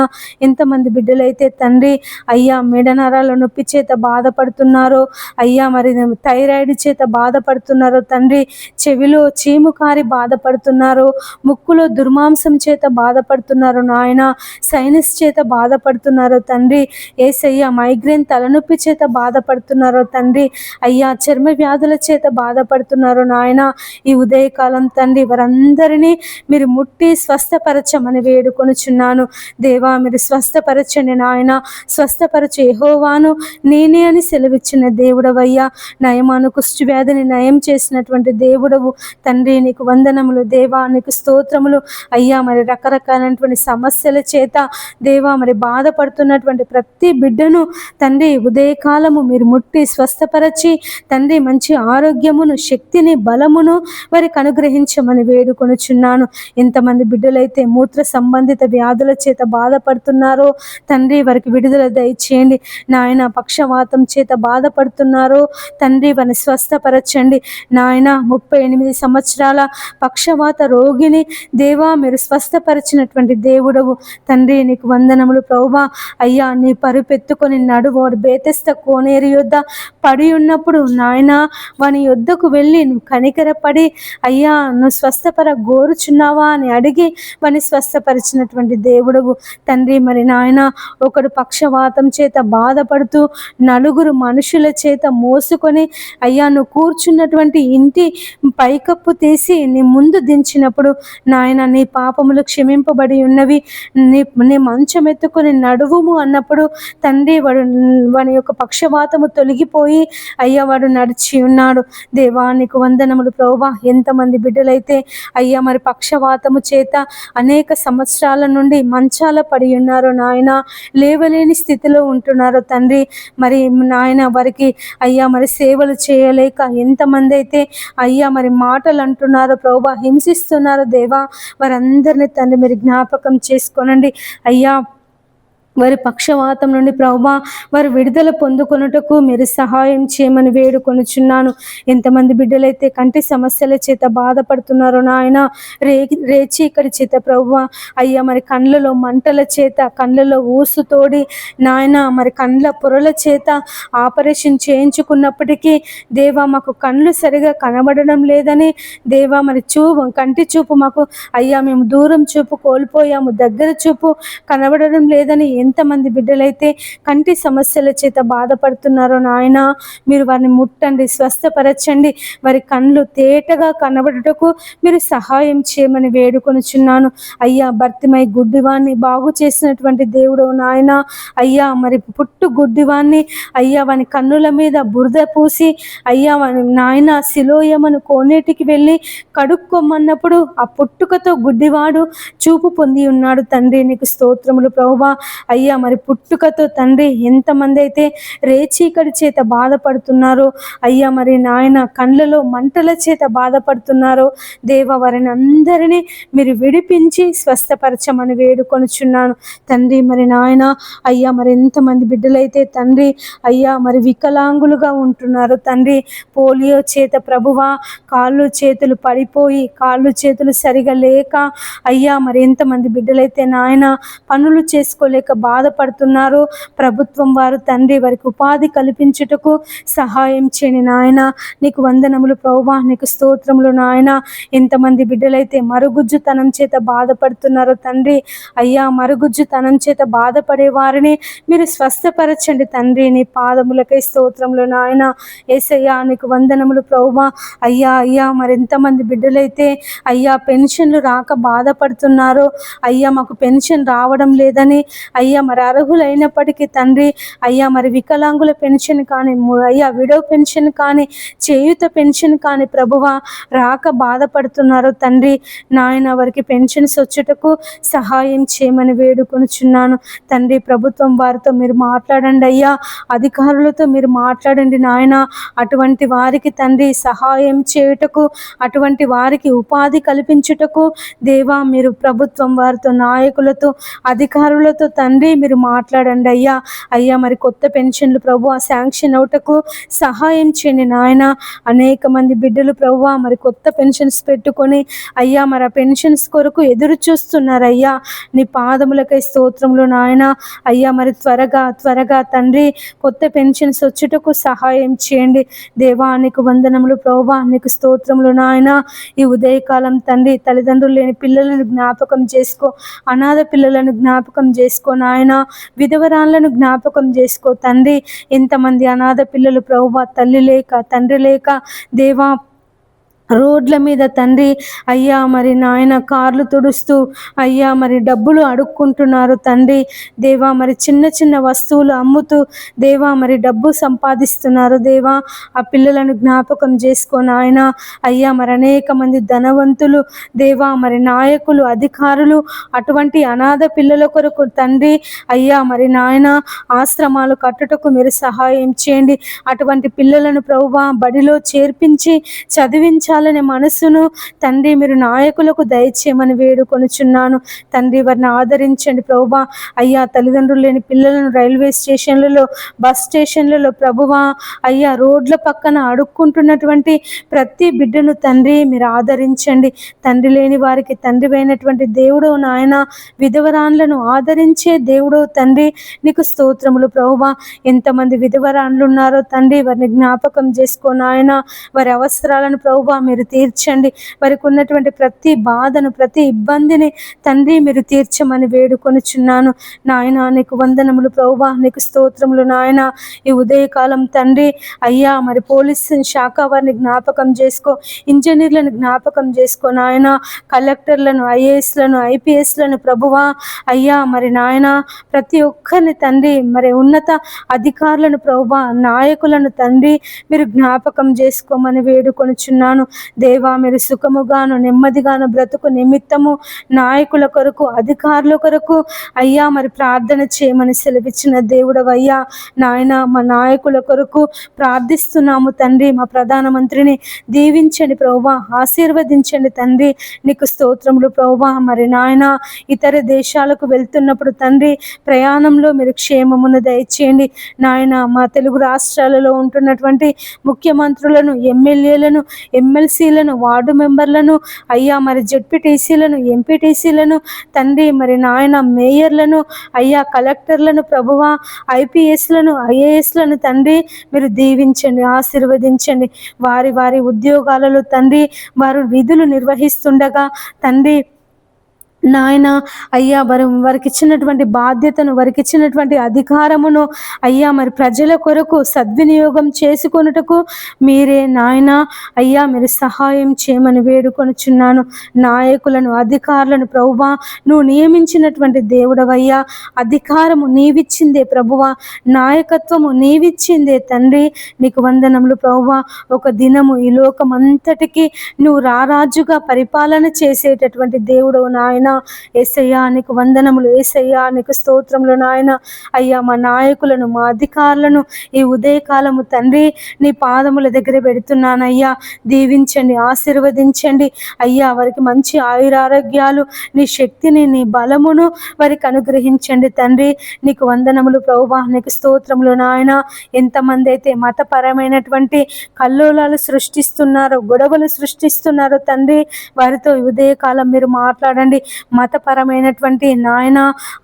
ఎంతమంది బిడ్డలైతే తండ్రి అయ్యా మెడనరాల నొప్పి చేత బాధపడుతున్నారో అయ్యా మరి థైరాయిడ్ చేత బాధపడుతున్నారో తండ్రి, చెవిలో చీము కారి బాధపడుతున్నారో, ముక్కులో దుర్మాంసం చేత బాధపడుతున్నారు నాయన, సైనస్ చేత బాధపడుతున్నారో తండ్రి యేసయ్య, మైగ్రేన్ తలనొప్పి చేత బాధపడుతున్నారో తండ్రి అయ్యా, చర్మ వ్యాధుల చేత బాధపడుతున్నారో నాయన ఈ ఉదయకాలం తండ్రి వారందరినీ మీరు ముట్టి స్వస్థపరచమని వేడుకొనుచున్నాను. దేవా మీరు స్వస్థపరచండి నాయన, స్వస్థపరచు యెహోవాను నేనే అని సెలవిచ్చిన దేవుడవయ్యా. నయమాను కుష్టి వ్యాధిని నయం చేసినటువంటి దేవుడవు తండ్రి, నీకు వందనములు దేవా, నీకు స్తోత్రములు అయ్యా. మరి రకరకాలైనటువంటి సమస్యల చేత దేవా మరి బాధపడుతున్నటువంటి ప్రతి బిడ్డను తండ్రి ఉదయకాలము మీరు ముట్టి స్వస్థపరచి తండ్రి మంచి ఆరోగ్యమును, శక్తిని, బలమును వారికి అనుగ్రహించమని వేడుకొనుచున్నాను. ఎంతమంది బిడ్డలైతే మూత్ర సంబంధిత వ్యాధుల చేత బాధపడుతున్నారో తండ్రి వారికి విడుదల దయచేయండి నాయన. పక్షవాతం చేత బాధపడుతున్నారో తండ్రి వారిని స్వస్థపరచండి నాయన. 38 సంవత్సరాల పక్షవాత రోగిని దేవా మీరు స్వస్థపరిచినటువంటి దేవుడవు తండ్రి, నీకు వందనములు ప్రభువా. అయ్యా నీ పరుపెత్తుకొని నడువోడు బేతెస్త కోనేరు యొద్ద పడి ఉన్నప్పుడు నాయన వాని యొద్దకు వెళ్ళి నువ్వు కనికరపడి అయ్యా నువ్వు స్వస్థపర గోరుచున్నావా అని అడిగి వాని స్వస్థపరిచినటువంటి దేవుడవు తండ్రి. మరి నాయన ఒకడు పక్షవాతం చేత బాధపడుతూ నలుగురు మనుషుల చేత మోసుకొని అయ్యా నువ్వు కూర్చున్నటువంటి ఇంటి పైకప్పు తీసి నీ ముందు దించినప్పుడు నాయన నీ పాపములు క్షమింపబడి ఉన్నవి, నీ మంచం ఎత్తుకొని నడువుము అన్నప్పుడు తండ్రి వాడి యొక్క పక్షవాతము తొలగిపోయి అయ్యా వాడు నడిచి ఉన్నాడు. దేవా నీకు వందనములు ప్రభువా. ఎంతమంది బిడ్డలైతే అయ్యా మరి పక్షవాతము చేత అనేక సంవత్సరాల నుండి మంచాల పడి ఉన్నారో నాయన, లేవలేని స్థితిలో ఉంటున్నారో తండ్రి. మరి నాయన వారికి అయ్యా మరి సేవలు చేయలేక ఎంతమంది అయితే అయ్యా మరి మాటలు అంటున్నారో ప్రభువా, హింసిస్తున్నారో దేవా, వారందరినీ తండ్రి మీరు జ్ఞాపకం చేసుకోనండి అయ్యా. వారి పక్షవాతం నుండి ప్రభువా వారు విడుదల పొందుకొనుటకు మీరు సహాయం చేయమని వేడుకొనుచున్నాను. ఎంతమంది బిడ్డలైతే కంటి సమస్యల చేత బాధపడుతున్నారో నాయన, రేచీకటి చేత ప్రభువా అయ్యా మరి కండ్లలో మంటల చేత, కండ్లలో ఊసు తోడి నాయన మరి కండ్ల పొరల చేత ఆపరేషన్ చేయించుకున్నప్పటికీ దేవా మాకు కండ్లు సరిగా కనబడడం లేదని దేవా మరి కంటి చూపు మాకు అయ్యా మేము దూరం చూపు కోల్పోయాము, దగ్గర చూపు కనబడడం లేదని ఎంతమంది బిడ్డలైతే కంటి సమస్యల చేత బాధపడుతున్నారో నాయన, మీరు వారిని ముట్టండి, స్వస్థపరచండి. వారి కళ్ళు తేటగా కనబడుటకు మీరు సహాయం చేయమని వేడుకొనుచున్నాను అయ్యా. భర్తిమై గుడ్డివాన్ని బాగు చేసినటువంటి దేవుడు నాయన అయ్యా. మరి పుట్టు గుడ్డివాన్ని అయ్యా వాని కన్నుల మీద బురద పూసి అయ్యా వాని నాయన సిలోయమను కోనేటికి వెళ్ళి కడుక్కోమన్నప్పుడు ఆ పుట్టుకతో గుడ్డివాడు చూపు పొంది ఉన్నాడు తండ్రి. నీకు స్తోత్రములు ప్రభువా అయ్యా. మరి పుట్టుకతో తండ్రి ఎంతమంది అయితే రేచీకటి చేత బాధపడుతున్నారో అయ్యా, మరి నాయన కండ్లలో మంటల చేత బాధపడుతున్నారో దేవ, వారిని అందరినీ మీరు విడిపించి స్వస్థపరచమని వేడుకొనుచున్నాను తండ్రి. మరి నాయన అయ్యా మరి ఎంతమంది బిడ్డలైతే తండ్రి అయ్యా మరి వికలాంగులుగా ఉంటున్నారు తండ్రి. పోలియో చేత ప్రభువా కాళ్ళు చేతులు పడిపోయి కాళ్ళు చేతులు సరిగా లేక అయ్యా మరి ఎంతమంది బిడ్డలైతే నాయన పనులు చేసుకోలేక బాధపడుతున్నారు. ప్రభుత్వం వారు తండ్రి వారికి ఉపాధి కల్పించుటకు సహాయం చేయని నాయన, నీకు వందనములు ప్రభువా, నీకు స్తోత్రములు నాయన. ఎంతమంది బిడ్డలైతే మరుగుజ్జుతనం చేత బాధపడుతున్నారో తండ్రి అయ్యా, మరుగుజ్జుతనం చేత బాధపడే వారిని మీరు స్వస్థపరచండి తండ్రి. నీ పాదములకై స్తోత్రములు నాయన. యేసయ్యా నీకు వందనములు ప్రభువా అయ్యా. అయ్యా మరి ఎంతమంది బిడ్డలైతే అయ్యా పెన్షన్లు రాక బాధపడుతున్నారో అయ్యా, మాకు పెన్షన్ రావడం లేదని అయ్యా మరి అర్హులైనప్పటికీ తండ్రి అయ్యా మరి వికలాంగుల పెన్షన్ కానీ అయ్యా విడో పెన్షన్ కానీ చేయూత పెన్షన్ కానీ ప్రభువా రాక బాధపడుతున్నారు తండ్రి నాయన. వారికి పెన్షన్స్ వచ్చుటకు సహాయం చేయమని వేడుకొనుచున్నాను తండ్రి. ప్రభుత్వం వారితో మీరు మాట్లాడండి అయ్యా, అధికారులతో మీరు మాట్లాడండి నాయన. అటువంటి వారికి తండ్రి సహాయం చేయుటకు, అటువంటి వారికి ఉపాధి కల్పించుటకు దేవా మీరు ప్రభుత్వం వారితో, నాయకులతో, అధికారులతో తండ్రి మీరు మాట్లాడండి అయ్యా. అయ్యా మరి కొత్త పెన్షన్లు ప్రభువా శాంక్షన్ అవుటకు సహాయం చేయండి నాయన. అనేక మంది బిడ్డలు ప్రభువా మరి కొత్త పెన్షన్స్ పెట్టుకొని అయ్యా మరి ఆ పెన్షన్స్ కొరకు ఎదురు చూస్తున్నారు అయ్యా. నీ పాదములకై స్తోత్రములు నాయన. అయ్యా మరి త్వరగా తండ్రి కొత్త పెన్షన్స్ వచ్చుటకు సహాయం చేయండి దేవా. నీకు వందనములు ప్రభువా, నీకు స్తోత్రములు నాయన. ఈ ఉదయకాలం తండ్రి తల్లిదండ్రులు లేని పిల్లలను జ్ఞాపకం చేసుకో, అనాథ పిల్లలను జ్ఞాపకం చేసుకో నాయన. విధవరాలను జ్ఞాపకం చేసుకో తండ్రి. ఎంతమంది అనాథ పిల్లలు ప్రభువా తల్లి లేక తండ్రి లేక దేవా రోడ్ల మీద తండ్రి అయ్యా మరి నాయన కార్లు తుడుస్తూ అయ్యా మరి డబ్బులు అడుక్కుంటున్నారు తండ్రి. దేవా మరి చిన్న చిన్న వస్తువులు అమ్ముతూ దేవా మరి డబ్బు సంపాదిస్తున్నారు దేవా. ఆ పిల్లలను జ్ఞాపకం చేసుకొని ఆయన అయ్యా మరి అనేక మంది ధనవంతులు దేవా మరి నాయకులు అధికారులు అటువంటి అనాథ పిల్లల కొరకు తండ్రి అయ్యా మరి నాయన ఆశ్రమాలు కట్టుటకు మీరు సహాయం చేయండి. అటువంటి పిల్లలను ప్రభువా బడిలో చేర్పించి చదివించాలనే మనసును తండ్రి మీరు నాయకులకు దయచేయమని వేడుకొనుచున్నాను తండ్రి. వారిని ఆదరించండి ప్రభువా. అయ్యా తల్లిదండ్రులు లేని పిల్లలను రైల్వే స్టేషన్లలో బస్ స్టేషన్లలో ప్రభువా అయ్యా రోడ్ల పక్కన అడుక్కుంటున్నటువంటి ప్రతి బిడ్డను తండ్రి మీరు ఆదరించండి. తండ్రి లేని వారికి తండ్రి అయినటువంటి దేవుడు నాయన, విధవరాన్లను ఆదరించే దేవుడు తండ్రి నీకు స్తోత్రములు ప్రభువా. ఎంతమంది విధవరాన్లు ఉన్నారో తండ్రి వారిని జ్ఞాపకం చేసుకో నాయన. వారి అవసరాలను ప్రభువా మీరు తీర్చండి. వారికి ఉన్నటువంటి ప్రతి బాధను ప్రతి ఇబ్బందిని తండ్రి మీరు తీర్చమని వేడుకొనుచున్నాను నాయన. నీకు వందనములు ప్రభువా, నీకు స్తోత్రములు నాయన. ఈ ఉదయకాలం తండ్రి అయ్యా మరి పోలీస్ శాఖ వారిని జ్ఞాపకం చేసుకో, ఇంజనీర్లను జ్ఞాపకం చేసుకో నాయన, కలెక్టర్లను ఐఏఎస్లను ఐపీఎస్లను ప్రభువా అయ్యా మరి నాయన ప్రతి ఒక్కరిని తండ్రి మరి ఉన్నత అధికారులను ప్రభువా నాయకులను తండ్రి మీరు జ్ఞాపకం చేసుకోమని వేడుకొనుచున్నాను దేవా. మీరు సుఖముగాను నెమ్మదిగాను బ్రతుకు నిమిత్తము నాయకుల కొరకు అధికారుల కొరకు అయ్యా మరి ప్రార్థన చేయమని సెలవిచ్చిన దేవుడవయ్యా నాయన. మా నాయకుల కొరకు ప్రార్థిస్తున్నాము తండ్రి. మా ప్రధానమంత్రిని దీవించండి ప్రభువా, ఆశీర్వదించండి తండ్రి. నీకు స్తోత్రములు ప్రభువా. మరి నాయన ఇతర దేశాలకు వెళ్తున్నప్పుడు తండ్రి ప్రయాణంలో మీరు క్షేమమును దయచేయండి నాయన. మా తెలుగు రాష్ట్రాలలో ఉంటున్నటువంటి ముఖ్యమంత్రులను, ఎమ్మెల్యేలను, ఎమ్మెల్సీలను, వార్డు మెంబర్లను అయ్యా మరి జెడ్పీటీసీలను, ఎంపీటీసీలను తండ్రి మరి నాయన మేయర్లను అయ్యా కలెక్టర్లను ప్రభువా ఐపీఎస్లను ఐఏఎస్లను తండ్రి మీరు దీవించండి, ఆశీర్వదించండి. వారి వారి ఉద్యోగాలలో తండ్రి వారు విధులు నిర్వహిస్తుండగా తండ్రి నాయన అయ్యా వారికి ఇచ్చినటువంటి బాధ్యతను వారికి ఇచ్చినటువంటి అధికారమును అయ్యా మరి ప్రజల కొరకు సద్వినియోగం చేసుకొనుటకు మీరే నాయన అయ్యా మీరు సహాయం చేయమని వేడుకొనుచున్నాను. నాయకులను అధికారులను ప్రభువా నువ్వు నియమించినటువంటి దేవుడవయ్యా. అధికారము నీవిచ్చిందే ప్రభువా, నాయకత్వము నీవిచ్చిందే తండ్రి. నీకు వందనములు ప్రభువా. ఒక దినము ఈ లోకం అంతటికి నువ్వు రారాజుగా పరిపాలన చేసేటటువంటి దేవుడవు నాయన. యేసయ్యా నీకు వందనములు, యేసయ్యా నీకు స్తోత్రములు నాయన. అయ్యా మా నాయకులను మా అధికారులను ఈ ఉదయకాలము తండ్రి నీ పాదముల దగ్గర పెడుతున్నానయ్యా. దీవించండి, ఆశీర్వదించండి అయ్యా. వారికి మంచి ఆయురారోగ్యాలు, నీ శక్తిని నీ బలమును వారికి అనుగ్రహించండి తండ్రి. నీకు వందనములు ప్రభువా, నీకు స్తోత్రములు నాయన. ఎంతమంది అయితే మతపరమైనటువంటి కల్లోలాలు సృష్టిస్తున్నారో, గొడవలు సృష్టిస్తున్నారో తండ్రి వారితో ఉదయకాలం మీరు మాట్లాడండి. మతపరమైనటువంటి నాయన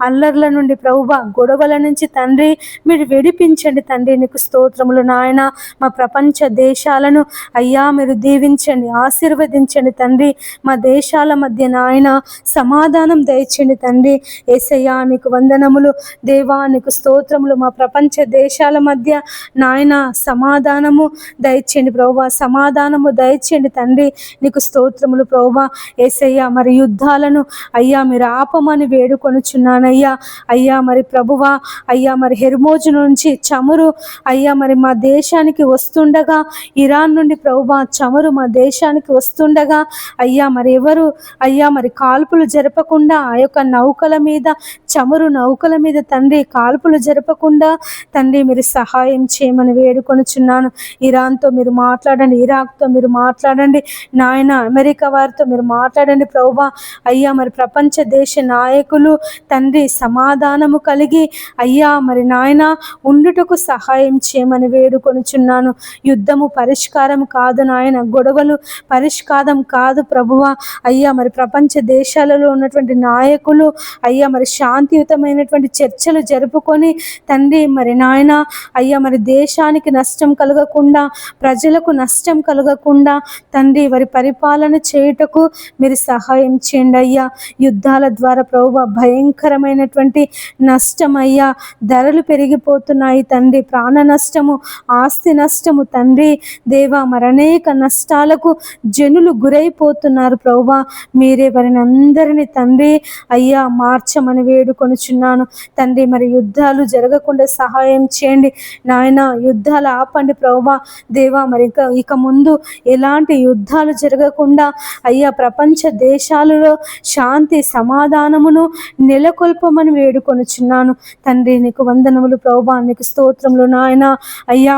అల్లర్ల నుండి ప్రభువా గొడవల నుంచి తండ్రి మీరు విడిపించండి తండ్రి. నీకు స్తోత్రములు నాయన. మా ప్రపంచ దేశాలను అయ్యా మీరు దీవించండి, ఆశీర్వదించండి తండ్రి. మా దేశాల మధ్య నాయన సమాధానం దయచండి తండ్రి. యేసయ్యా నీకు వందనములు దేవా, నీకు స్తోత్రములు. మా ప్రపంచ దేశాల మధ్య నాయన సమాధానము దయచేయండి ప్రభువా, సమాధానము దయచేయండి తండ్రి. నీకు స్తోత్రములు ప్రభువా. యేసయ్యా మరి యుద్ధాలను అయ్యా మీరు ఆపమని వేడుకొనుచున్నానయ్యా. అయ్యా మరి ప్రభువా అయ్యా మరి హెర్మోజు నుంచి చమురు అయ్యా మరి మా దేశానికి వస్తుండగా, ఇరాన్ నుండి ప్రభువా చమురు మా దేశానికి వస్తుండగా అయ్యా మరి ఎవరు అయ్యా మరి కాల్పులు జరపకుండా ఆ యొక్క నౌకల మీద, చమురు నౌకల మీద తండ్రి కాల్పులు జరపకుండా తండ్రి మీరు సహాయం చేయమని వేడుకొనుచున్నాను. ఇరాన్తో మీరు మాట్లాడండి, ఇరాక్తో మీరు మాట్లాడండి నాయన, అమెరికా వారితో మీరు మాట్లాడండి ప్రభువా. అయ్యా మరి ప్రపంచ దేశ నాయకులు తండ్రి సమాధానము కలిగి అయ్యా మరి నాయన ఉండుటకు సహాయం చేయమని వేడుకొనుచున్నాను. యుద్ధము పరిష్కారం కాదు నాయన, గొడవలు పరిష్కారం కాదు ప్రభువా. అయ్యా మరి ప్రపంచ దేశాలలో ఉన్నటువంటి నాయకులు అయ్యా మరి శాంతి శాంతియుతమైనటువంటి చర్చలు జరుపుకొని తండ్రి మరి నాయన అయ్యా మరి దేశానికి నష్టం కలగకుండా, ప్రజలకు నష్టం కలగకుండా తండ్రి వారి పరిపాలన చేయుటకు మీరు సహాయం చేయండి అయ్యా. యుద్ధాల ద్వారా ప్రభువా భయంకరమైనటువంటి నష్టం అయ్యా, ధరలు పెరిగిపోతున్నాయి తండ్రి, ప్రాణ నష్టము, ఆస్తి నష్టము తండ్రి దేవా, మరి అనేక నష్టాలకు జనులు గురైపోతున్నారు ప్రభువా. మీరే వారిని అందరినీ తండ్రి అయ్యా మార్చమని వేడుకొనుచున్నాను తండ్రి. మరి యుద్ధాలు జరగకుండా సహాయం చేయండి నాయన, యుద్ధాలు ఆపండి ప్రభువా దేవా. మరి ఇక ముందు ఎలాంటి యుద్ధాలు జరగకుండా అయ్యా ప్రపంచ దేశాలలో శాంతి సమాధానమును నెలకొల్పమని వేడుకొనుచున్నాను తండ్రి. నీకు వందనములు ప్రభువా, నీకు స్తోత్రములు నాయన అయ్యా.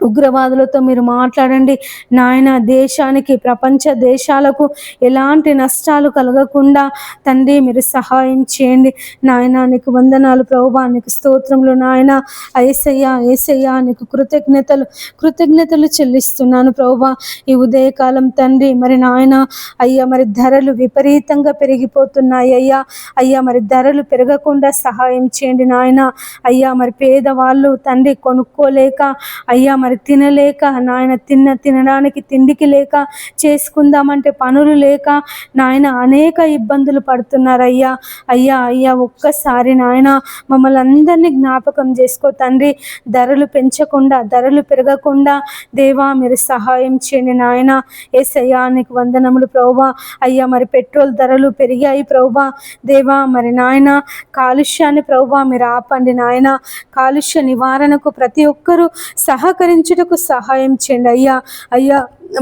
ఉగ్రవాదులతో మీరు మాట్లాడండి నాయన, దేశానికి ప్రపంచ దేశాలకు ఎలాంటి నష్టాలు కలగకుండా తండ్రి మీరు సహాయం చేయండి నాయన. నీకు వందనాలు ప్రభువా, నీకు స్తోత్రములు నాయన. యేసయ్యా యేసయ్యా నీకు కృతజ్ఞతలు చెల్లిస్తున్నాను ప్రభువా. ఈ ఉదయకాలం తండ్రి మరి నాయన అయ్యా మరి ధరలు విపరీతంగా పెరిగిపోతున్నాయి అయ్యా. అయ్యా మరి ధరలు పెరగకుండా సహాయం చేయండి నాయన. అయ్యా మరి పేదవాళ్ళు తండ్రి కొనుక్కోలేక అయ్యా మరి తినలేక నాయన, తినడానికి తిండికి లేక, చేసుకుందామంటే పనులు లేక నాయన అనేక ఇబ్బందులు పడుతున్నారయ్యా. అయ్యా అయ్యా ఒక్కసారి నాయన మమ్మల్ని అందరినీ జ్ఞాపకం చేసుకో తండ్రి. ధరలు పెంచకుండా, ధరలు పెరగకుండా దేవా మీరు సహాయం చేయండి నాయన. యేసయ్యా నీకు వందనములు ప్రభువా. అయ్యా మరి పెట్రోల్ ధరలు పెరిగాయి ప్రభువా దేవా. మరి నాయన కాలుష్యాన్ని ప్రభువా మీరు ఆపండి నాయన. కాలుష్య నివారణకు ప్రతి ఒక్కరూ సహకరించుటకు సహాయం చేయండి అయ్యా. అయ్యా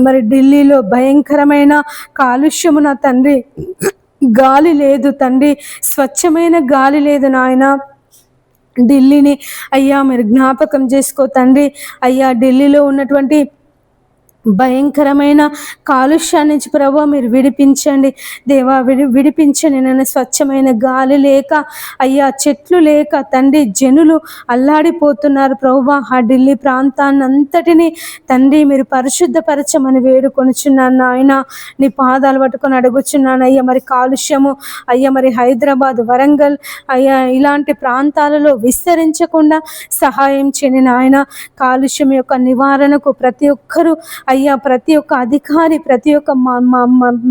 మరి ఢిల్లీలో భయంకరమైన కాలుష్యము నా తండ్రి, గాలి లేదు తండ్రి, స్వచ్ఛమైన గాలి లేదు నాయన. ఢిల్లీని అయ్యా మీరు జ్ఞాపకం చేసుకో తండ్రి. అయ్యా ఢిల్లీలో ఉన్నటువంటి భయంకరమైన కాలుష్యాన్ని నుంచి ప్రభువా మీరు విడిపించండి దేవా, విడిపించండి నన్ను. స్వచ్ఛమైన గాలి లేక అయ్యా, చెట్లు లేక తండ్రి జనులు అల్లాడిపోతున్నారు ప్రభువా. ఆ ఢిల్లీ ప్రాంతాన్ని అంతటిని తండ్రి మీరు పరిశుద్ధపరచమని వేడుకొనుచున్నాను నాయన. నీ పాదాలు పట్టుకొని అడుగుచున్నాను అయ్యా. మరి కాలుష్యము అయ్యా మరి హైదరాబాద్, వరంగల్ అయ్యా ఇలాంటి ప్రాంతాలలో విస్తరించకుండా సహాయం చేయని నాయన. కాలుష్యం యొక్క నివారణకు ప్రతి ఒక్కరూ అయ్యా, ప్రతి ఒక్క అధికారి, ప్రతి ఒక్క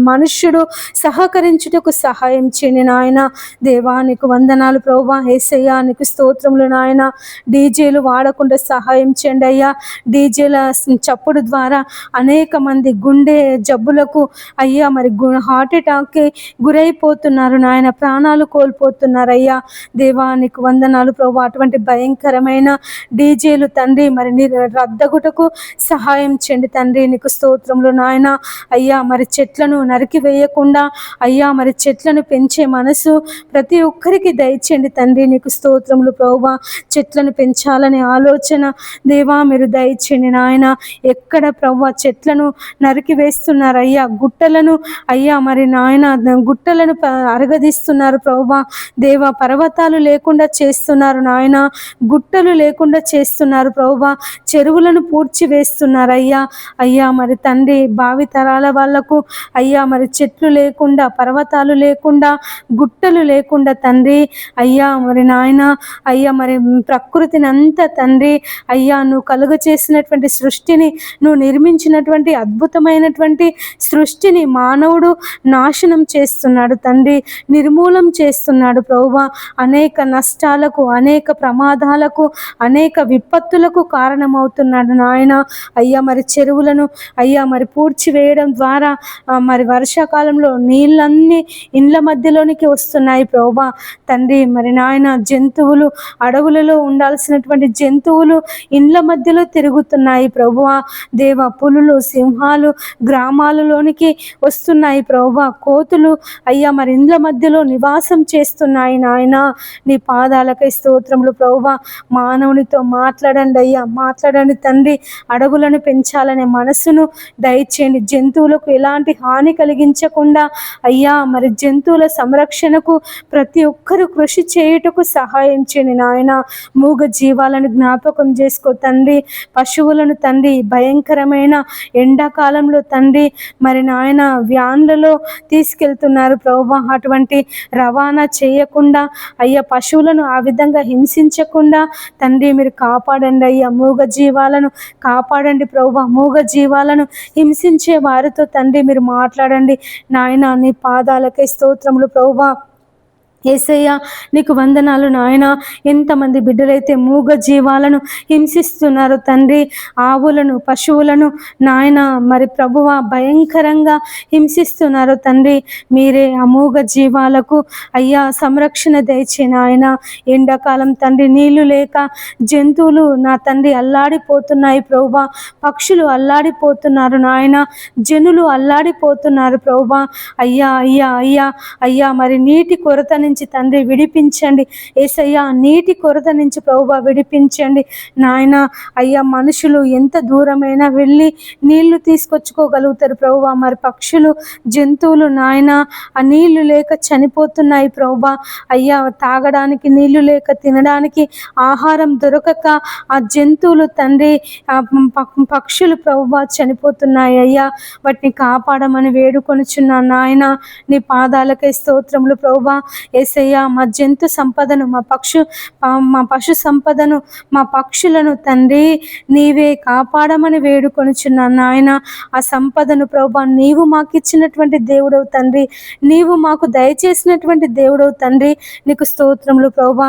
మనుష్యుడు సహకరించుటకు సహాయం చేయని నాయన. దేవా నీకు వందనాలు ప్రభువా. యేసయ్యా నీకు స్తోత్రములు నాయన. డీజేలు వాడకుండా సహాయం చేయండి అయ్యా. డీజేల చప్పుడు ద్వారా అనేక మంది గుండె జబ్బులకు అయ్యా మరి హార్ట్ అటాక్కి గురైపోతున్నారు నాయన, ప్రాణాలు కోల్పోతున్నారు అయ్యా. దేవా నీకు వందనాలు ప్రభువా. అటువంటి భయంకరమైన డీజేలు తండ్రి మరి రద్దగుటకు సహాయం చేయండి తండ్రి. నీకు స్తోత్రములు నాయన. అయ్యా మరి చెట్లను నరికి వేయకుండా అయ్యా మరి చెట్లను పెంచే మనసు ప్రతి ఒక్కరికి దయచేయండి తండ్రి. నీకు స్తోత్రములు ప్రభువా. చెట్లను పెంచాలనే ఆలోచన దేవా మీరు దయచేయండి నాయన. ఎక్కడ ప్రభువా చెట్లను నరికి వేస్తున్నారు అయ్యా, గుట్టలను అయ్యా మరి నాయన గుట్టలను అరగదీస్తున్నారు ప్రభువా దేవా. పర్వతాలు లేకుండా చేస్తున్నారు నాయన, గుట్టలు లేకుండా చేస్తున్నారు ప్రభువా. చెరువులను పూడ్చి వేస్తున్నారు అయ్యా. అయ్యా మరి తండ్రి భావితరాల వాళ్లకు అయ్యా మరి చెట్లు లేకుండా, పర్వతాలు లేకుండా, గుట్టలు లేకుండా తండ్రి అయ్యా మరి నాయన అయ్యా మరి ప్రకృతిని అంతా తండ్రి అయ్యా నువ్వు కలుగ చేసినటువంటి సృష్టిని, నువ్వు నిర్మించినటువంటి అద్భుతమైనటువంటి సృష్టిని మానవుడు నాశనం చేస్తున్నాడు తండ్రి, నిర్మూలం చేస్తున్నాడు ప్రభువా. అనేక నష్టాలకు, అనేక ప్రమాదాలకు, అనేక విపత్తులకు కారణమవుతున్నాడు నాయన. అయ్యా మరి చెరువులను అయ్యా మరి పూడ్చివేయడం ద్వారా మరి వర్షాకాలంలో నీళ్ళన్నీ ఇండ్ల మధ్యలోనికి వస్తున్నాయి ప్రభువా తండ్రి. మరి నాయన జంతువులు, అడవులలో ఉండాల్సినటువంటి జంతువులు ఇండ్ల మధ్యలో తిరుగుతున్నాయి ప్రభువా దేవా. పులులు, సింహాలు గ్రామాలలోనికి వస్తున్నాయి ప్రభువా. కోతులు అయ్యా మరి ఇండ్ల మధ్యలో నివాసం చేస్తున్నాయి నాయన. నీ పాదాలకై స్తోత్రములు ప్రభువా. మానవునితో మాట్లాడండి అయ్యా, మాట్లాడండి తండ్రి. అడవులను పెంచాలనే మనసును దయచేయండి. జంతువులకు ఎలాంటి హాని కలిగించకుండా అయ్యా మరి జంతువుల సంరక్షణకు ప్రతి ఒక్కరూ కృషి చేయుటకు సహాయం చేయండి నాయన. మూగ జీవాలను జ్ఞాపకం చేసుకో తండ్రి. పశువులను తండ్రి భయంకరమైన ఎండాకాలంలో తండ్రి మరి నాయన వ్యాన్లలో తీసుకెళ్తున్నారు ప్రభువా. అటువంటి రవాణా చేయకుండా అయ్యా పశువులను ఆ విధంగా హింసించకుండా తండ్రి మీరు కాపాడండి అయ్యా. మూగ జీవాలను కాపాడండి ప్రభువా. మూగ జీవాలను హింసించే వారితో తండ్రి మీరు మాట్లాడండి నాయన. నీ పాదాలకే స్తోత్రములు ప్రభువా. యేసయ్య నీకు వందనాలు నాయన. ఎంతమంది బిడ్డలైతే మూగ జీవాలను హింసిస్తున్నారు తండ్రి, ఆవులను పశువులను నాయన మరి ప్రభువ భయంకరంగా హింసిస్తున్నారు తండ్రి. మీరే ఆ మూగ జీవాలకు అయ్యా సంరక్షణ దయచే నాయన. ఎండాకాలం తండ్రి నీళ్లు లేక జంతువులు నా తండ్రి అల్లాడిపోతున్నాయి ప్రభువ. పక్షులు అల్లాడిపోతున్నారు నాయన. జనులు అల్లాడిపోతున్నారు ప్రభువ. అయ్యా అయ్యా అయ్యా అయ్యా మరి నీటి కొరత నుంచి తండ్రి విడిపించండి యేసయ్యా. నీటి కొరత నుంచి ప్రభువా విడిపించండి నాయన. అయ్యా మనుషులు ఎంత దూరమైనా వెళ్ళి నీళ్లు తీసుకొచ్చుకోగలుగుతారు ప్రభువా. మరి పక్షులు జంతువులు నాయన ఆ నీళ్లు లేక చనిపోతున్నాయి ప్రభువా. అయ్యా తాగడానికి నీళ్లు లేక తినడానికి ఆహారం దొరకక ఆ జంతువులు తండ్రి పక్షులు ప్రభువా చనిపోతున్నాయి అయ్యా. వాటిని కాపాడమని వేడుకొనుచున్నాను నాయన. నీ పాదాలకై స్తోత్రములు ప్రభువా. యేసయ్యా మా జంతు సంపదను మా పశు సంపదను మా పక్షులను తండ్రి నీవే కాపాడమని వేడుకొనుచున్నాను నాయన. ఆ సంపదను ప్రభువా నీవు మాకు ఇచ్చినటువంటి దేవుడవు తండ్రి. నీవు మాకు దయచేసినటువంటి దేవుడవు తండ్రి. నీకు స్తోత్రములు ప్రభువా.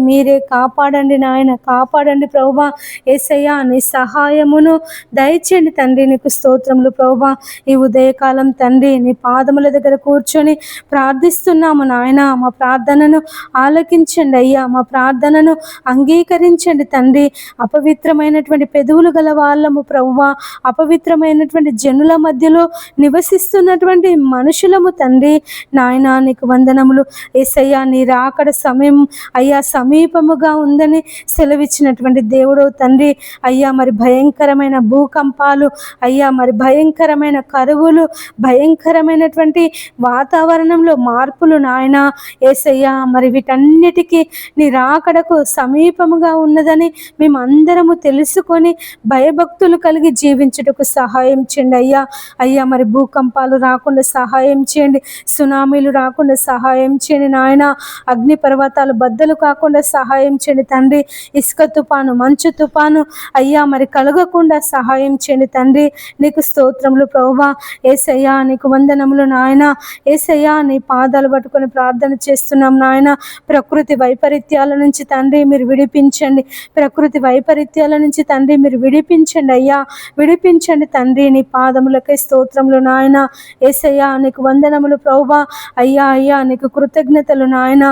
మీరే కాపాడండి నాయన. కాపాడండి ప్రభువా. యేసయ్యా నీ సహాయమును దయచేయండి తండ్రి. నీకు స్తోత్రములు ప్రభువా. ఈ ఉదయకాలం తండ్రి నీ పాదముల దగ్గర కూర్చొని ప్రార్థిస్తున్నాము నాయన. మా ప్రార్థనను ఆలకించండి అయ్యా. మా ప్రార్థనను అంగీకరించండి తండ్రి. అపవిత్రమైనటువంటి పెదవులు గల వాళ్ళము ప్రభువా. అపవిత్రమైనటువంటి జనుల మధ్యలో నివసిస్తున్నటువంటి మనుషులము తండ్రి నాయన. నీకు వందనములు యేసయ్యా. నీ రాకడ సమయం అయ్యా సమీపముగా ఉందని సెలవిచ్చినటువంటి దేవుడవు తండ్రి. అయ్యా మరి భయంకరమైన భూకంపాలు అయ్యా మరి భయంకరమైన కరువులు భయంకరమైనటువంటి వాతావరణంలో మార్పులు నాయన యేసయ్యా. మరి వీటన్నిటికీ నీ రాకడకు సమీపముగా ఉన్నదని మేము అందరము తెలుసుకొని భయభక్తులు కలిగి జీవించుటకు సహాయం చేయండి అయ్యా. అయ్యా మరి భూకంపాలు రాకుండా సహాయం చేయండి. సునామీలు రాకుండా సహాయం చేయండి నాయన. అగ్ని పర్వతాలు బద్దలు కాకుండా సహాయం చేయండి తండ్రి. ఇసుక తుఫాను మంచు తుఫాను అయ్యా మరి కలగకుండా సహాయం చేయండి తండ్రి. నీకు స్తోత్రములు ప్రభువా. యేసయ్యా నీకు వందనములు నాయన. యేసయ్యా నీ పాదాలు పట్టుకొని ప్రార్థన చేస్తున్నాం నాయన. ప్రకృతి వైపరీత్యాల నుంచి తండ్రి మీరు విడిపించండి. ప్రకృతి వైపరీత్యాల నుంచి తండ్రి మీరు విడిపించండి అయ్యా. విడిపించండి తండ్రి. నీ పాదములకై స్తోత్రములు నాయన. యేసయ్యా నీకు వందనములు ప్రభువా. అయ్యా అయ్యా నీకు కృతజ్ఞతలు నాయన.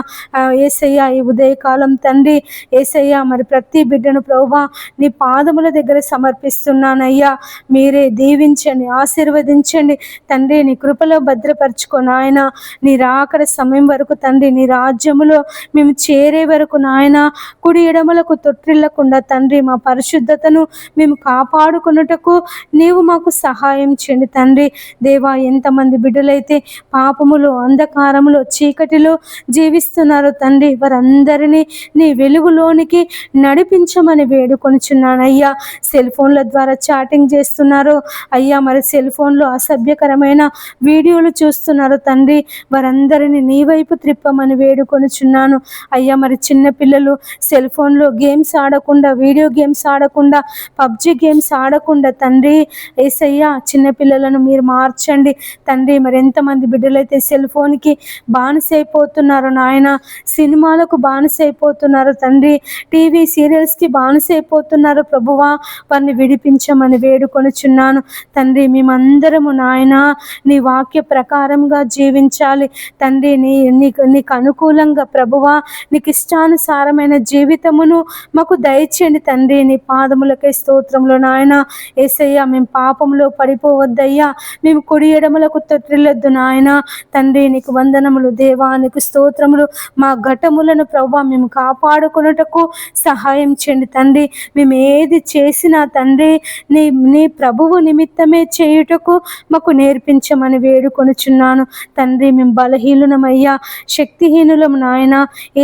యేసయ్యా ఈ ఉదయకాలం తండ్రి యేసయ్యా మరి ప్రతి బిడ్డను ప్రభువా నీ పాదముల దగ్గర సమర్పిస్తున్నానయ్యా. మీరే దీవించండి ఆశీర్వదించండి తండ్రి. నీ కృపలో భద్రపరచుకో నాయన. నీ రాకడ సమయం వరకు తండ్రి నీ రాజ్యములో మేము చేరే వరకు నాయన కుడి ఎడమలకు తొట్టిల్లకుండా తండ్రి మా పరిశుద్ధతను మేము కాపాడుకున్నటకు నీవు మాకు సహాయం చేయండి తండ్రి. దేవా ఎంతమంది బిడ్డలైతే పాపములో అంధకారములో చీకటిలో జీవిస్తున్నారో తండ్రి వారందరినీ నీ వెలుగులోనికి నడిపించమని వేడుకొనుచున్నానయ్యా. సెల్ ఫోన్ల ద్వారా చాటింగ్ చేస్తున్నారో అయ్యా మరి సెల్ ఫోన్లో అసభ్యకరమైన వీడియోలు చూస్తున్నారు తండ్రి. వారందరినీ నీ వైపు త్రిప్పమని వేడుకొనుచున్నాను అయ్యా. మరి చిన్న పిల్లలు సెల్ ఫోన్లో గేమ్స్ ఆడకుండా వీడియో గేమ్స్ ఆడకుండా పబ్జి గేమ్స్ ఆడకుండా తండ్రి యేసయ్యా చిన్నపిల్లలను మీరు మార్చండి తండ్రి. మరి ఎంతమంది బిడ్డలైతే సెల్ ఫోన్కి బానిసైపోతున్నారు నాయన. సినిమాలకు బానిసైపోతున్నారు తండ్రి. టీవీ సీరియల్స్కి బానిసైపోతున్నారు ప్రభువా. వారిని విడిపించమని వేడుకొనుచున్నాను తండ్రి. మేమందరము నాయన నీ వాక్య ప్రకారంగా జీవించాలి తండ్రి. నీకు అనుకూలంగా ప్రభువా, నీకు ఇష్టానుసారమైన జీవితమును మాకు దయచేయండి తండ్రి. నీ పాదములకే స్తోత్రములు నాయన. యేసయ్య, మేము పాపంలో పడిపోవద్దయ్యా, మేము కుడి ఎడమలకు తొట్టిల్లొద్దు నాయన. తండ్రి నీకు వందనములు దేవా, నీకు స్తోత్రములు. మా ఘటములను ప్రభువా మేము కాపాడుకొనుటకు సహాయం చేయండి తండ్రి. మేము ఏది చేసినా తండ్రి నీ ప్రభువు నిమిత్తమే చేయుటకు మాకు నేర్పించమని వేడుకొనుచున్నాను తండ్రి. మేము బలహీనులమయ్యా, శక్తిహీనులము నాయన,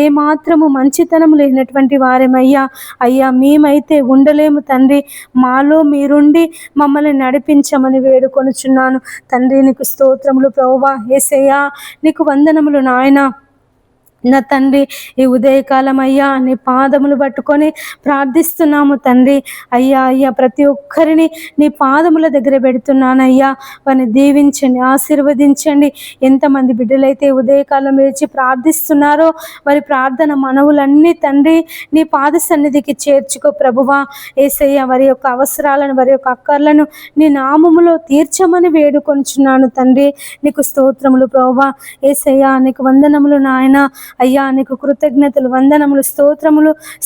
ఏమాత్రము మంచితనం లేనటువంటి వారేమయ్యా. అయ్యా, మేమైతే ఉండలేము తండ్రి. మాలో మీరుండి మమ్మల్ని నడిపించమని వేడుకొనుచున్నాను తండ్రి. నీకు స్తోత్రములు ప్రభువా. యేసయ్యా, నీకు వందనములు నాయన. నా తండ్రి, ఈ ఉదయకాలం అయ్యా నీ పాదములు పట్టుకొని ప్రార్థిస్తున్నాము తండ్రి. అయ్యా ప్రతి ఒక్కరిని నీ పాదముల దగ్గర పెడుతున్నానయ్యా. వారిని దీవించండి, ఆశీర్వదించండి. ఎంతమంది బిడ్డలైతే ఉదయకాలం లేచి ప్రార్థిస్తున్నారో వారి ప్రార్థన మనవులన్నీ తండ్రి నీ పాద సన్నిధికి చేర్చుకో ప్రభువా. యేసయ్య, వారి యొక్క అవసరాలను, వారి యొక్క అక్కర్లను నీ నామములో తీర్చమని వేడుకొంచున్నాను తండ్రి. నీకు స్తోత్రములు ప్రభువా. యేసయ్య, నీకు వందనములు నాయన. అయ్యా, నీకు కృతజ్ఞతలు, వందనములు,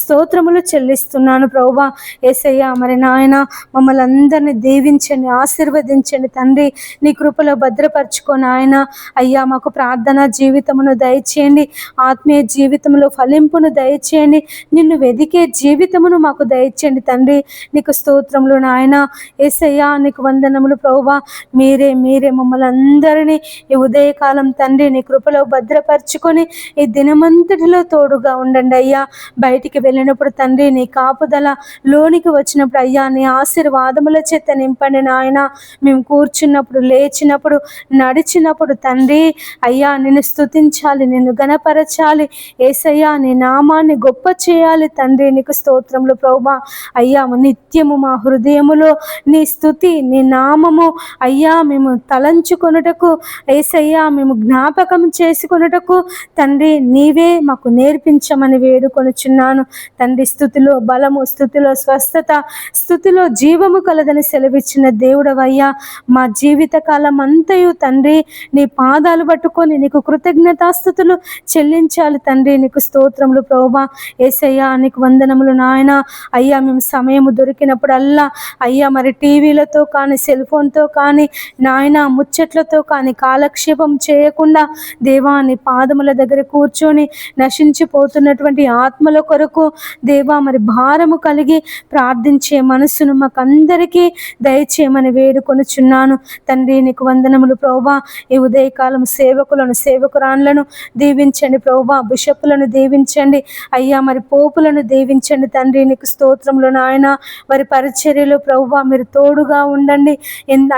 స్తోత్రములు చెల్లిస్తున్నాను ప్రభువా. యేసయ్యా, మరి నాయన మమ్మల్ని అందరినీ దీవించండి, ఆశీర్వదించండి తండ్రి. నీ కృపలో భద్రపరచుకో నాయన. అయ్యా, మాకు ప్రార్థనా జీవితమును దయచేయండి, ఆత్మీయ జీవితంలో ఫలింపును దయచేయండి, నిన్ను వెదికే జీవితమును మాకు దయచేయండి తండ్రి. నీకు స్తోత్రములు నాయన. యేసయ్యా, నీకు వందనములు ప్రభువా. మీరే మమ్మల్ని అందరినీ ఈ ఉదయకాలం తండ్రి నీ కృపలో భద్రపరచుకొని ఈ దినమంతటిలో తోడుగా ఉండండి అయ్యా. బయటికి వెళ్ళినప్పుడు తండ్రి నీ కాపుదల, లోనికి వచ్చినప్పుడు అయ్యా నీ ఆశీర్వాదముల చేత నింపండి నాయన. మేము కూర్చున్నప్పుడు, లేచినప్పుడు, నడిచినప్పుడు తండ్రి అయ్యా నిన్ను స్తుతించాలి, నిన్ను గణపరచాలి. యేసయ్యా, నీ నామాన్ని గొప్ప చేయాలి తండ్రి. నీకు స్తోత్రములు ప్రభువా. అయ్యా, నిత్యము మా హృదయములో నీ స్తుతి, నీ నామము అయ్యా మేము తలంచుకొనుటకు, యేసయ్యా మేము జ్ఞాపకం చేసుకొనుటకు తండ్రి నీవే మాకు నేర్పించమని వేడుకొనుచున్నాను తండ్రి. స్థుతిలో బలము, స్థుతిలో స్వస్థత, స్థుతిలో జీవము కలదని సెలవిచ్చిన దేవుడవయ్యా. మా జీవిత కాలం అంతయు తండ్రి నీ పాదాలు పట్టుకొని నీకు కృతజ్ఞతాస్థుతులు చెల్లించాలి తండ్రి. నీకు స్తోత్రములు ప్రభువా. యేసయ్యా, నీకు వందనములు నాయన. అయ్యా, మేము సమయము దొరికినప్పుడల్లా అయ్యా మరి టీవీలతో కానీ, సెల్ ఫోన్తో కానీ నాయన, ముచ్చట్లతో కానీ కాలక్షేపం చేయకుండా దేవా నీ పాదముల దగ్గర కూర్చొని నశించిపోతున్నటువంటి ఆత్మల కొరకు దేవా మరి భారము కలిగి ప్రార్థించే మనసును మాకందరికీ దయచేయమని వేడుకొనుచున్నాను తండ్రి. నీకు వందనములు ప్రభువా. ఈ ఉదయకాలం సేవకులను, సేవకురాన్లను దీవించండి ప్రభువా. బిషపులను దీవించండి అయ్యా, మరి పోపులను దీవించండి తండ్రి. నీకు స్తోత్రములు నాయన. వారి పరిచర్యలో ప్రభువా మీరు తోడుగా ఉండండి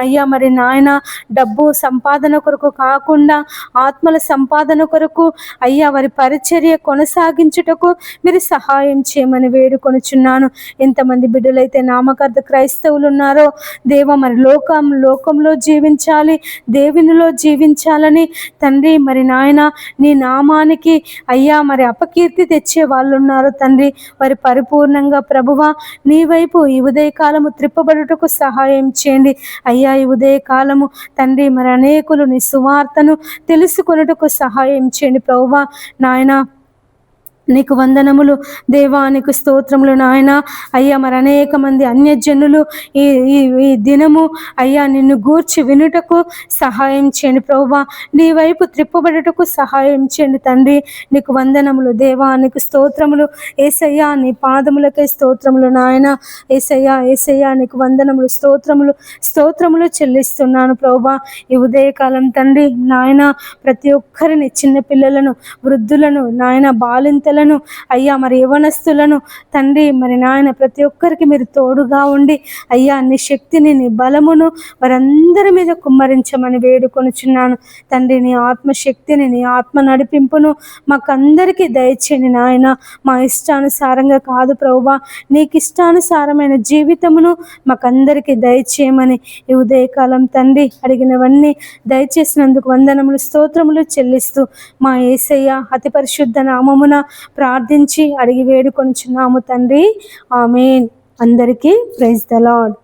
అయ్యా. మరి నాయన, డబ్బు సంపాదన కొరకు కాకుండా ఆత్మల సంపాదన కొరకు అయ్యా వారి పరిచర్య కొనసాగించుటకు మీరు సహాయం చేయమని వేడుకొనుచున్నాను. ఎంతమంది బిడ్డలైతే నామకార్థ క్రైస్తవులు ఉన్నారో దేవ మరి లోకంలో జీవించాలి, దేవునిలో జీవించాలని తండ్రి మరి నాయన నీ నామానికి అయ్యా మరి అపకీర్తి తెచ్చే వాళ్ళు ఉన్నారు తండ్రి. వారి పరిపూర్ణంగా ప్రభువా నీ వైపు ఈ ఉదయకాలము త్రిప్పబడుటకు సహాయం చేయండి అయ్యా. ఈ ఉదయకాలము తండ్రి మరి అనేకులు నీ సువార్తను తెలుసుకొనుటకు సహాయం చేయండి ప్రభువా. నాయనా, నీకు వందనములు దేవా. నీకు స్తోత్రములు నాయన. అయ్యా, మరి అనేక మంది అన్యజనులు ఈ దినము అయ్యా నిన్ను గూర్చి వినుటకు సహాయం చేయండి ప్రభువా. నీ వైపు త్రిప్పబడుటకు సహాయం చేయండి తండ్రి. నీకు వందనములు దేవా. నీకు స్తోత్రములు యేసయ్యా. నీ పాదములకే స్తోత్రములు నాయన. యేసయ్యా నీకు వందనములు, స్తోత్రములు చెల్లిస్తున్నాను ప్రభువా. ఈ ఉదయకాలం తండ్రి నాయన ప్రతి ఒక్కరిని, చిన్న పిల్లలను, వృద్ధులను నాయన, బాలింతలను అయ్యా మరి యవనస్తులను తండ్రి మరి నాయన ప్రతి ఒక్కరికి మీరు తోడుగా ఉండి అయ్యా నీ శక్తిని, నీ బలమును వారందరి మీద కుమ్మరించమని వేడుకొనుచున్నాను తండ్రి. నీ ఆత్మశక్తిని, నీ ఆత్మ నడిపింపును మాకందరికీ దయచేయండి నాయన. మా ఇష్టానుసారంగా కాదు ప్రభువా, నీకు ఇష్టానుసారమైన జీవితమును మాకందరికీ దయచేయమని ఈ ఉదయకాలం తండ్రి అడిగినవన్నీ దయచేసినందుకు వందనములు, స్తోత్రములు చెల్లిస్తూ మా యేసయ్య అతి పరిశుద్ధ నామమున ప్రార్థించి అడిగి వేడుకొనుచున్నాము తండ్రి. ఆమేన్. అందరికీ ప్రైజ్ ద లార్డ్.